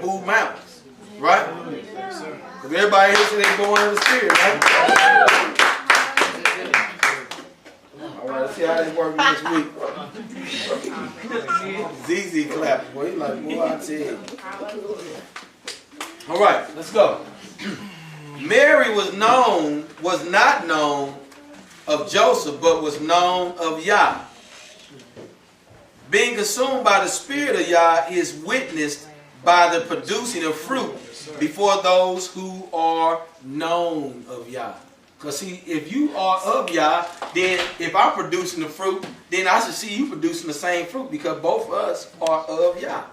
move mountains. Right? Yes, sir. Because everybody here said they're going in the Spirit, right? All right, let's see how this works next week. ZZ clap. Boy, he like, boy, I tell you. All right, let's go. Mary was not known of Joseph, but was known of Yah. Being consumed by the Spirit of Yah is witnessed by the producing of fruit before those who are known of Yah. Because see, if you are of Yah, then if I'm producing the fruit, then I should see you producing the same fruit because both of us are of Yah.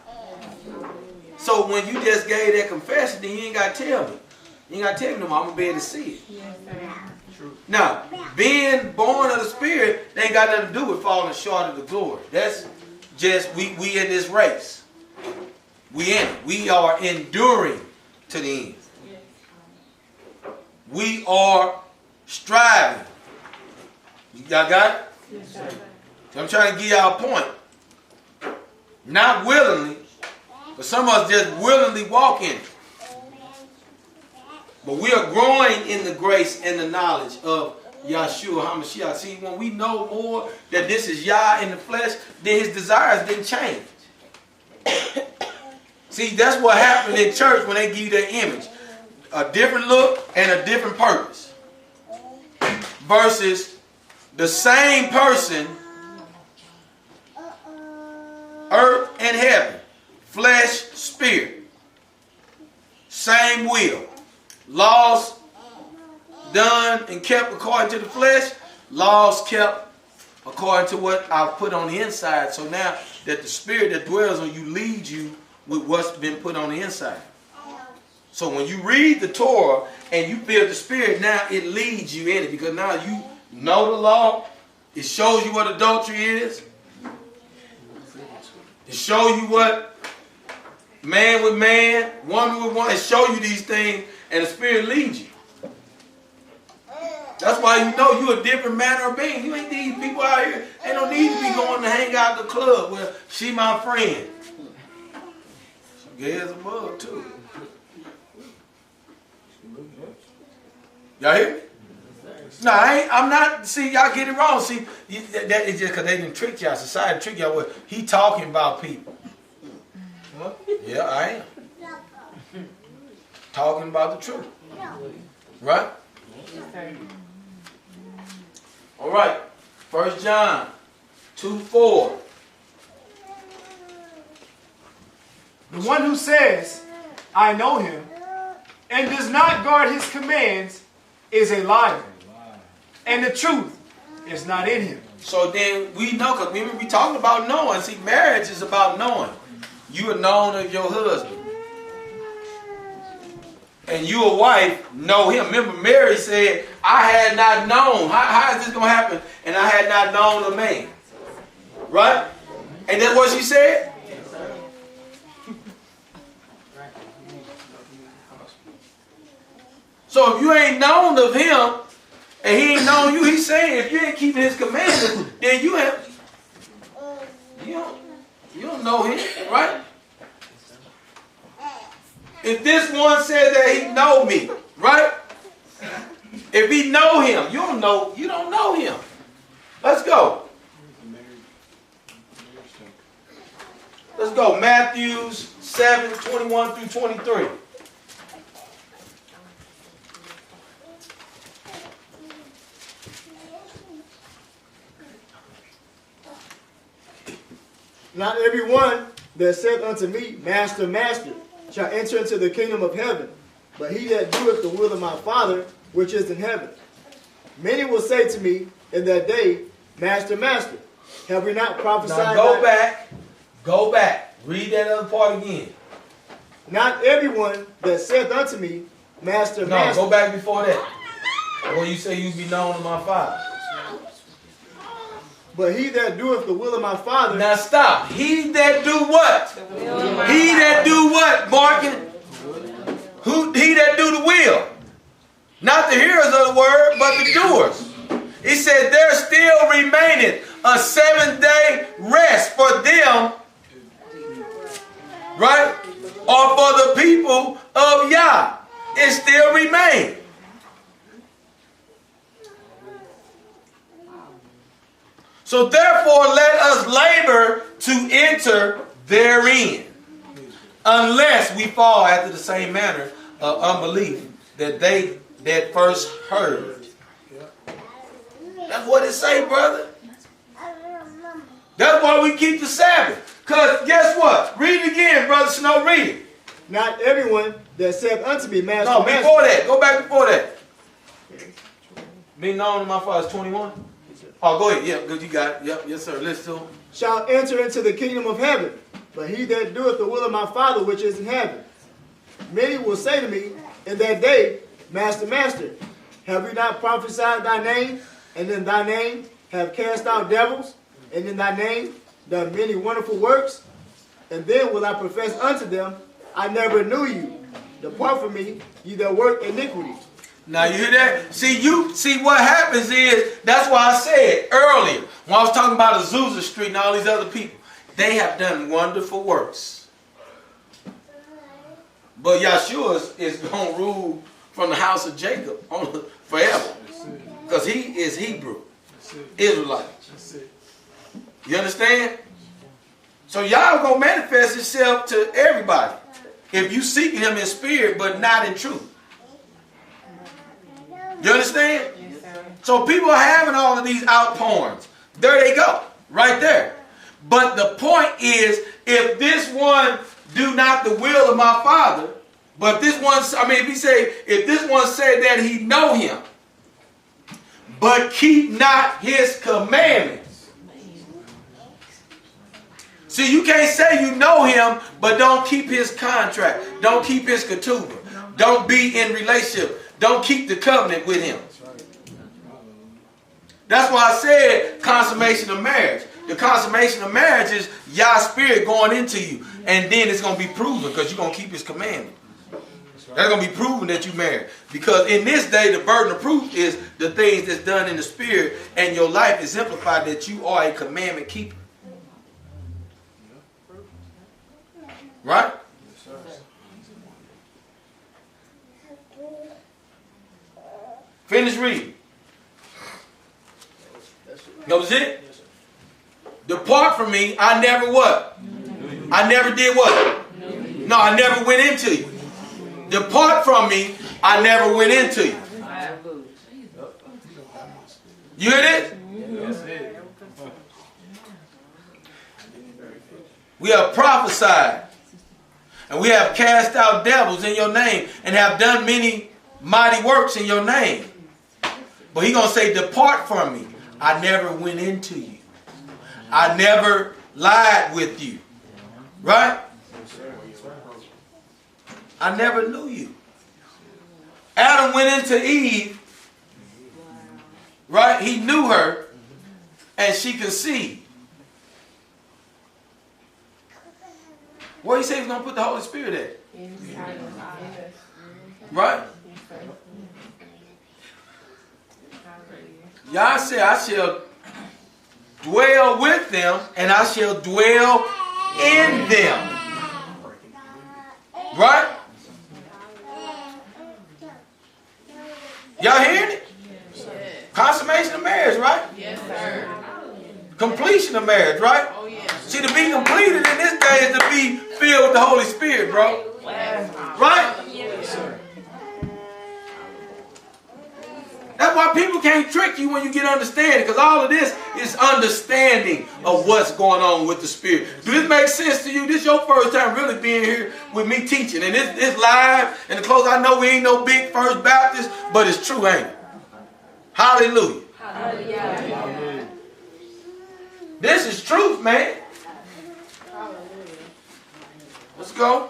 So when you just gave that confession, then you ain't got to tell me. You ain't got to tell me no more. I'm going to be able to see it. Now, being born of the Spirit, they ain't got nothing to do with falling short of the glory. That's just, we in this race. We in it. We are enduring to the end. We are striving. Y'all got it? Yes, sir. So I'm trying to give y'all a point. Not willingly, but some of us just willingly walk in it. But we are growing in the grace and the knowledge of Yahshua HaMashiach. See, when we know more that this is Yah in the flesh, then his desires didn't change. See, that's what happened in church when they give you their image. A different look and a different purpose. Versus the same person, earth and heaven, flesh, spirit, same will. Laws done and kept according to the flesh, laws kept according to what I've put on the inside. So now that the spirit that dwells on you leads you with what's been put on the inside. So when you read the Torah and you feel the spirit, now it leads you in it, because now you know the law. It shows you what adultery is. It shows you what man with man, woman with woman. It shows you these things, and the spirit leads you. That's why you know you're a different manner of being. You ain't these people out here. They don't need to be going to hang out at the club. Well, she my friend. She gay as a bug too. Y'all hear me? No, I'm not. See, y'all get it wrong. See, that is just because they didn't trick y'all. Society trick y'all with. He talking about people. Huh? Yeah, I am. Talking about the truth. Right? All right. 1 John 2:4. The one who says, I know him, and does not guard his commands is a liar, and the truth is not in him. So then we know, because we talking about knowing. See, marriage is about knowing. You are known of your husband. And you, a wife, know him. Remember, Mary said, I had not known. How is this going to happen? And I had not known a man. Right? And that's what she said? So if you ain't known of him, and he ain't known you, he's saying if you ain't keeping his commandments, then you don't know him, right? If this one says that he know me, right? If he know him, you don't know him. Let's go. Let's go. Matthew 7:21 through 23. Not everyone that saith unto me, Master, Master, shall enter into the kingdom of heaven, but he that doeth the will of my Father which is in heaven. Many will say to me in that day, Master, Master, have we not prophesied? Now go back. Read that other part again. Not everyone that saith unto me, Master, Master. No, go back before that. Where you say you be known of my Father. But he that doeth the will of my Father. Now stop. He that do what? He that do what, Markin? He that do the will. Not the hearers of the word, but the doers. He said, there still remaineth a 7-day rest for them, right? Or for the people of Yah. It still remains. So therefore let us labor to enter therein, unless we fall after the same manner of unbelief that they that first heard. That's what it say, brother. That's why we keep the Sabbath. Because guess what? Read it again, Brother Snow. Read it. Not everyone that saith unto me, Master, No, Master. before that. Go back before that. Be known to my Father is 21. Oh, go ahead. Yeah, good. You got it. Yep. Yes, sir. Listen to him. Shall enter into the kingdom of heaven, but he that doeth the will of my Father which is in heaven. Many will say to me in that day, Master, Master, have we not prophesied thy name, and in thy name have cast out devils, and in thy name done many wonderful works? And then will I profess unto them, I never knew you. Depart from me, ye that work iniquity. Now you hear that? See what happens is, that's why I said earlier, when I was talking about Azusa Street and all these other people, they have done wonderful works. But Yahshua is going to rule from the house of Jacob forever. Because he is Hebrew, Israelite. You understand? So y'all going to manifest itself to everybody. If you seek him in spirit, but not in truth. You understand? Yes, sir. So people are having all of these outpourings. There they go. Right there. But the point is, if this one do not the will of my Father, but this one, if this one said that he know him, but keep not his commandments, See, you can't say you know him, but don't keep his contract. Don't keep his ketubah. Don't be in relationship. Don't keep the covenant with him. That's why I said consummation of marriage. The consummation of marriage is Yah's spirit going into you. And then it's going to be proven because you're going to keep his commandment. That's going to be proven that you married. Because in this day, the burden of proof is the things that's done in the spirit, and your life exemplified that you are a commandment keeper. Right? Finish reading. That was it? Depart from me, I never what? I never did what? No, I never went into you. Depart from me, I never went into you. You hear this? We have prophesied, and we have cast out devils in your name, and have done many mighty works in your name. But he's going to say, depart from me. I never went into you. I never lied with you. Right? I never knew you. Adam went into Eve. Right? He knew her. And she conceived. Where he said he was going to put the Holy Spirit at? Right? Yah said, I shall dwell with them, and I shall dwell in them. Right? Y'all hearing it? Consummation of marriage, right? Yes, sir. Completion of marriage, right? Oh, yes. See, to be completed in this day is to be filled with the Holy Spirit, bro. Right? Yes, sir. That's why people can't trick you when you get understanding, because all of this is understanding of what's going on with the Spirit. Do this make sense to you? This is your first time really being here with me teaching, and it's live, and the close. I know we ain't no big First Baptist, but it's true, ain't it? Hallelujah. Hallelujah. This is truth, man. Let's go.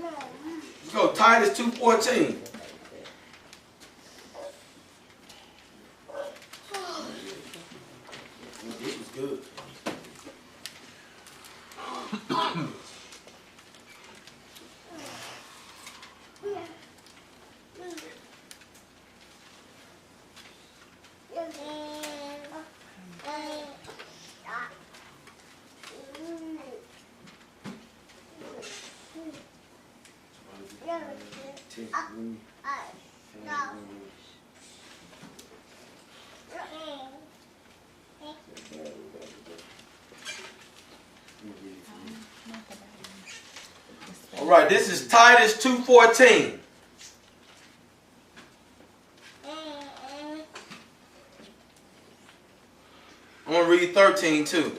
Let's go. Titus 2:14. This was good. All right, this is Titus 2:14. I'm going to read 13 too.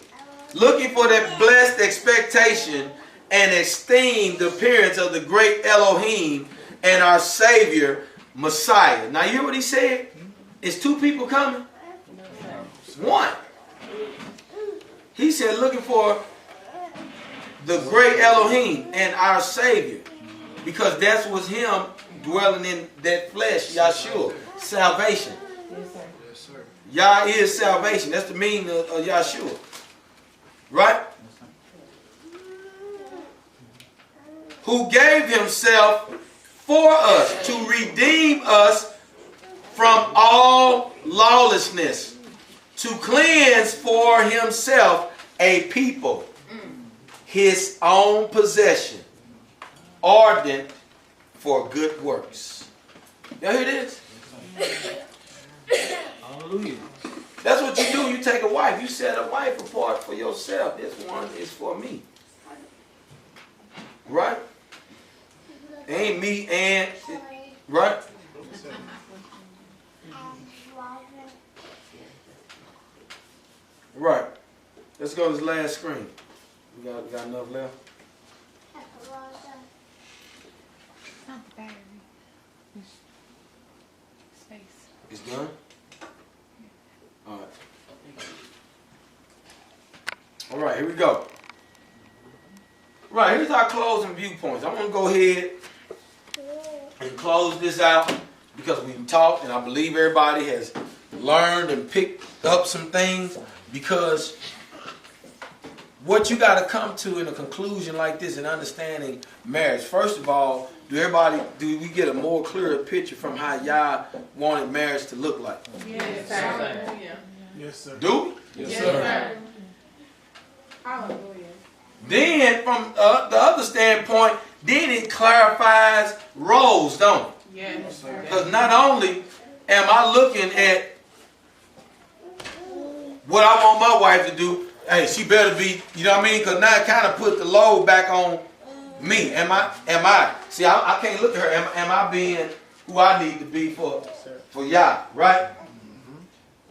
Looking for that blessed expectation and esteem the appearance of the great Elohim and our Savior, Messiah. Now you hear what he said? Is two people coming? One. He said looking for the great Elohim and our Savior. Because that was him dwelling in that flesh, Yahshua. Salvation. Yes, sir. Yah is salvation. That's the meaning of Yahshua. Right? Who gave himself for us to redeem us from all lawlessness, to cleanse for himself a people, his own possession, ardent for good works. Y'all hear this? Hallelujah. That's what you do. You take a wife. You set a wife apart for yourself. This one is for me. Right? Ain't me and... Right? Right. Let's go to this last screen. We got enough left? Not the battery. Space. It's done? All right. All right, here we go. Right, here's our closing viewpoints. I'm going to go ahead and close this out because we've talked, and I believe everybody has learned and picked up some things, because what you got to come to in a conclusion like this in understanding marriage, first of all, do we get a more clearer picture from how y'all wanted marriage to look like? Yes, sir. Yes, sir. Do we? Yes, Yes, sir. sir. Hallelujah. Then, from the other standpoint, then it clarifies roles, don't it? Yes, sir. Because not only am I looking at what I want my wife to do, hey, she better be, you know what I mean? Because now it kind of put the load back on me. Am I? See, I can't look at her. Am I being who I need to be for y'all, right?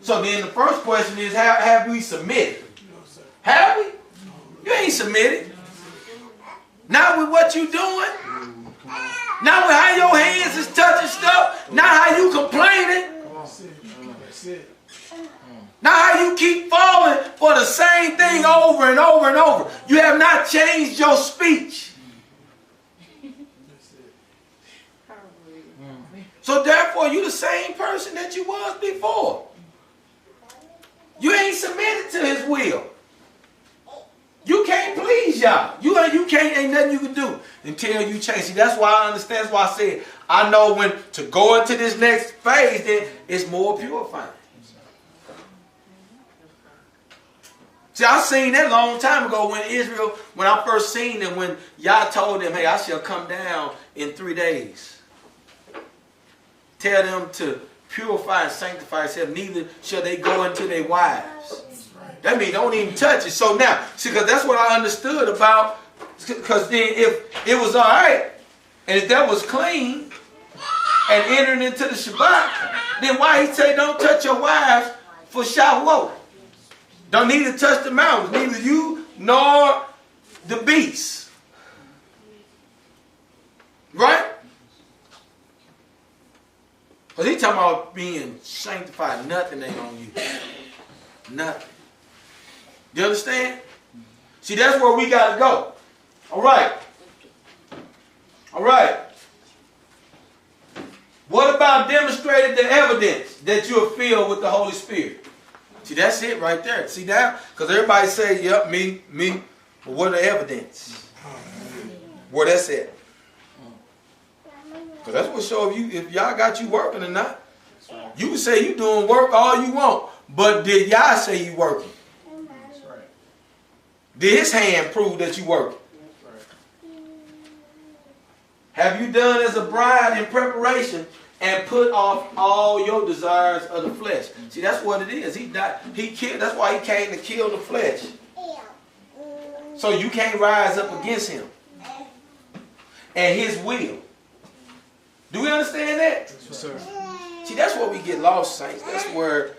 So then the first question is, have we submitted? Have we? You ain't submitted. Not with what you doing. Not with how your hands is touching stuff. Not how you complaining. That's it. Not how you keep falling for the same thing over and over and over. You have not changed your speech. So therefore, you the same person that you was before. You ain't submitted to his will. You can't please y'all. You can't, ain't nothing you can do until you change. See, that's why I understand. That's why I said, I know when to go into this next phase, then it's more purifying. See, I seen that a long time ago when I first seen them, when y'all told them, hey, I shall come down in 3 days. Tell them to purify and sanctify themselves, neither shall they go into their wives. That means don't even touch it. So now, see, because that's what I understood about, because then if it was all right, and if that was clean, and entering into the Shabbat, then why he say don't touch your wives for Shavuot? Don't need to touch the mountains, neither you nor the beasts. Right? Because he talking about being sanctified. Nothing ain't on you. Nothing. You understand? See, that's where we got to go. All right. All right. What about demonstrating the evidence that you are filled with the Holy Spirit? See, that's it right there. See that? Because everybody say, yep, me. But what are the evidence? Where that's at? Because that's what shows you if y'all got you working or not. You can say you doing work all you want, but did y'all say you working? Did his hand prove that you working? Have you done as a bride in preparation and put off all your desires of the flesh? See, that's what it is. He died. He killed. That's why he came to kill the flesh. So you can't rise up against him and his will. Do we understand that? Yes, sir. See, that's where we get lost, saints. That's where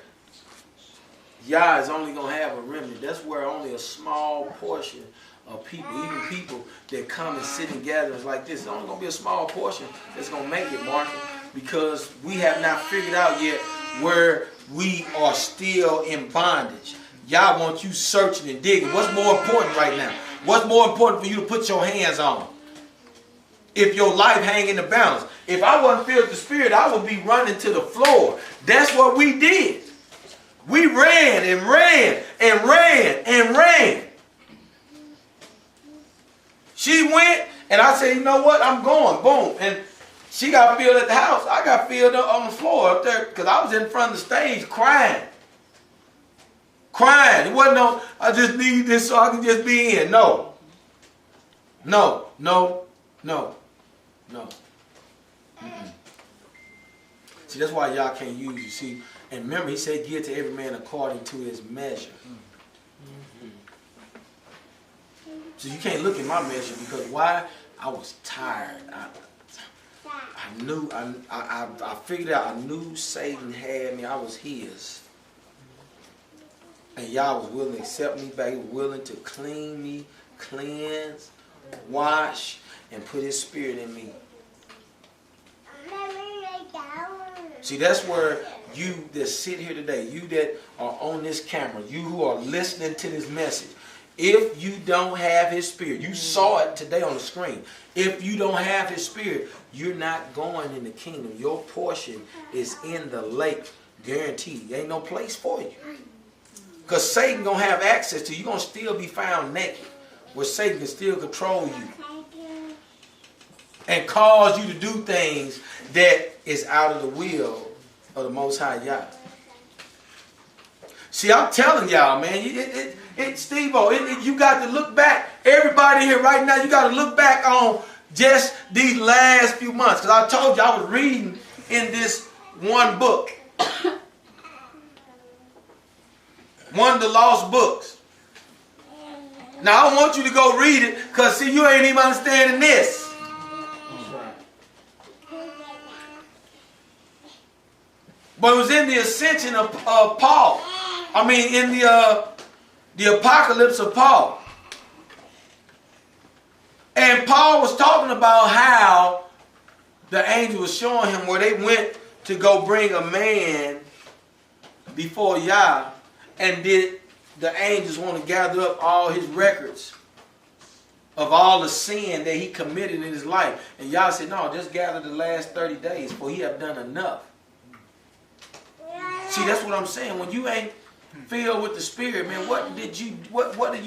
Yah is only going to have a remnant. That's where only a small portion of people, even people that come and sit in gatherings like this, it's only going to be a small portion that's going to make it, Mark, because we have not figured out yet where we are still in bondage. Yah wants you searching and digging. What's more important right now? What's more important for you to put your hands on? If your life hang in the balance. If I wasn't filled with the Spirit, I would be running to the floor. That's what we did. We ran and ran and ran and ran. She went, and I said, you know what? I'm going. Boom. And she got filled at the house. I got filled up on the floor up there because I was in front of the stage crying. Crying. It wasn't no, I just need this so I can just be in. No. No. No. No. No. Mm-mm. See, that's why y'all can't use you. See, and remember, he said, give to every man according to his measure. So you can't look at my measure because why? I was tired. I knew, I figured out, I knew Satan had me. I was his. And y'all was willing to accept me back. He was willing to clean me, cleanse, wash, and put his spirit in me. See, that's where you that sit here today, you that are on this camera, you who are listening to this message, If you don't have his spirit, you saw it today on the screen. If you don't have his spirit, you're not going in the kingdom. Your portion is in the lake, guaranteed. There ain't no place for you. Because Satan going to have access to you. You're going to still be found naked, where Satan can still control you and cause you to do things that is out of the will of the Most High Yah. See, I'm telling y'all, man, Steve-O, you got to look back. Everybody here right now, you got to look back on just these last few months. Because I told you I was reading in this one book. One of the lost books. Now, I don't want you to go read it because, see, you ain't even understanding this. But it was in the ascension of Paul. I mean, in the apocalypse of Paul. And Paul was talking about how the angel was showing him where they went to go bring a man before Yah. And did the angels want to gather up all his records of all the sin that he committed in his life? And Yah said, no, just gather the last 30 days, for he have done enough. See, that's what I'm saying. When you ain't filled with the Spirit, man, what did you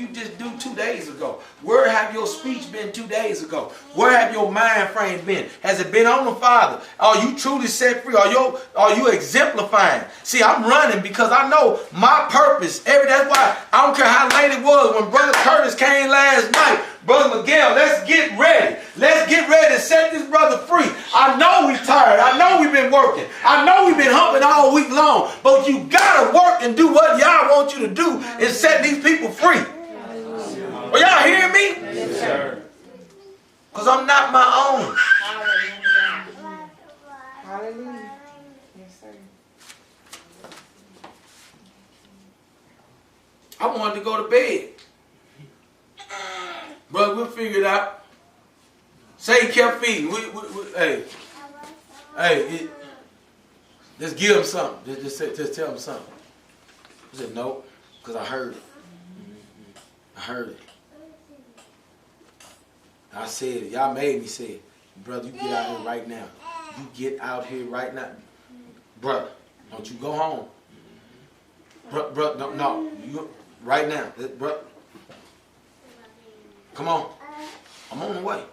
just do 2 days ago? Where have your speech been 2 days ago? Where have your mind frame been? Has it been on the Father? Are you truly set free? Are you exemplifying? See, I'm running because I know my purpose. That's why I don't care how late it was when Brother Curtis came last night. Brother Miguel, let's get ready. Let's get ready to set this brother free. I know we're tired. I know we've been working. I know we've been humping all week long. But you got to work and do what y'all want you to do and set these people free. Are y'all hearing me? Yes, sir. Because I'm not my own. Hallelujah. Yes, sir. I wanted to go to bed. Brother, we'll figure it out. Satan kept feeding. Just give him something. Just tell him something. He said, no, because I heard it. I heard it. I said it. Y'all made me say it. Brother, you get out here right now. You get out here right now. Brother, don't you go home. Brother, no. You, right now. Brother. Come on. I'm on the way.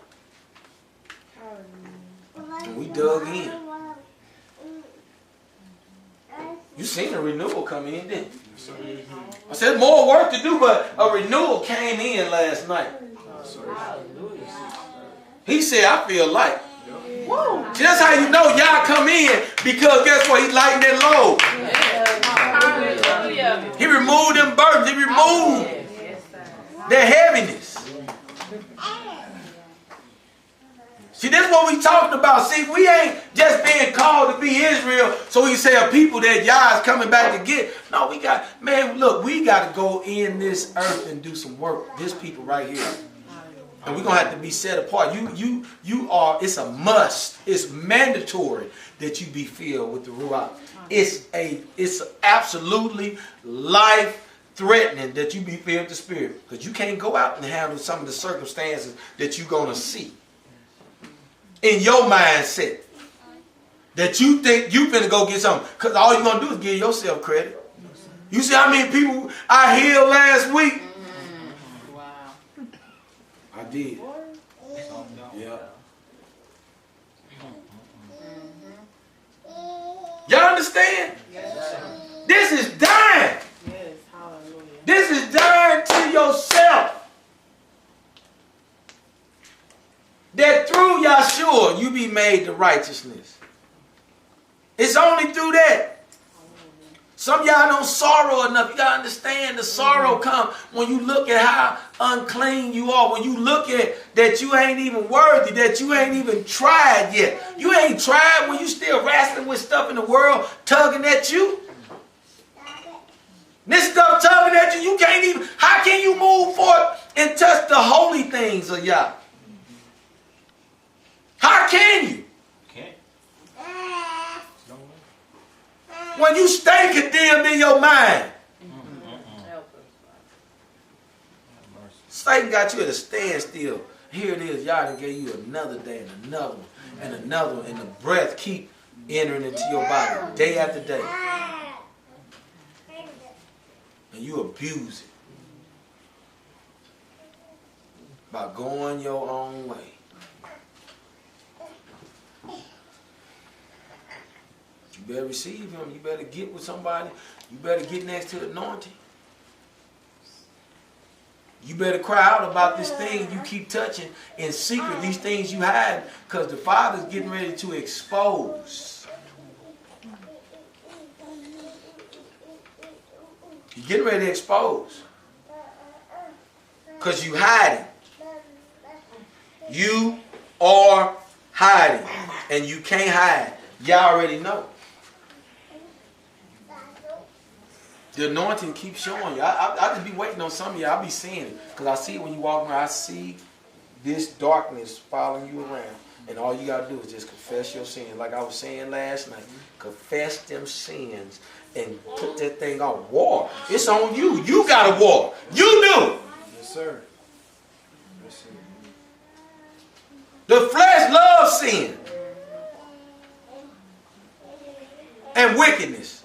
And we dug in. You seen a renewal come in, didn't you? I said more work to do, but a renewal came in last night. He said, I feel light. See, that's how you know y'all come in, because guess what? He lightened that load. He removed them burdens. He removed their heaviness. See, this is what we talking about. See, we ain't just being called to be Israel so we can say a people that Yah is coming back to get. No, we got, man, look, we got to go in this earth and do some work. This people right here. And we're going to have to be set apart. You are, it's a must. It's mandatory that you be filled with the Ruach. It's absolutely life-threatening that you be filled with the Spirit. Because you can't go out and handle some of the circumstances that you're going to see in your mindset, that you think you finna go get something. Because all you're going to do is give yourself credit. You see how many people I healed last week? Wow. I did. Yeah. Y'all understand? This is dying. Yes, hallelujah. This is dying to yourself. That through Yahshua you be made to righteousness. It's only through that. Some of y'all don't sorrow enough. You got to understand the sorrow comes when you look at how unclean you are. When you look at that you ain't even worthy, that you ain't even tried yet. You ain't tried when you still wrestling with stuff in the world tugging at you. This stuff tugging at you, you can't even, how can you move forward and touch the holy things of Yah? How can you? Can't. When you stay condemned in your mind. Satan got you at a standstill. Here it is. Y'all done gave you another day and another one and another one. And the breath keep entering into your body day after day. And you abuse it by going your own way. You better receive him. You better get with somebody. You better get next to the anointing. You better cry out about this thing you keep touching in secret, these things you hide, because the Father's getting ready to expose. He's getting ready to expose. Because you hiding. You are hiding. And you can't hide. Y'all already know. The anointing keeps showing you. I just be waiting on some of you. I'll be seeing it. Because I see it when you walk around. I see this darkness following you around. And all you got to do is just confess your sins. Like I was saying last night. Confess them sins. And put that thing on war. It's on you. You got a war. You do. Yes, sir. Yes, sir. The flesh loves sin. And wickedness.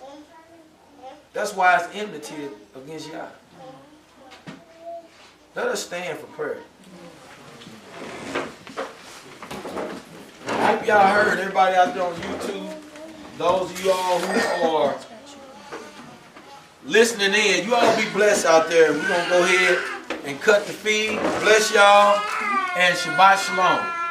That's why it's enmity against Yah. Let us stand for prayer. I hope y'all heard, everybody out there on YouTube, those of you all who are listening in, you all be blessed out there. We're going to go ahead and cut the feed. Bless y'all and Shabbat Shalom.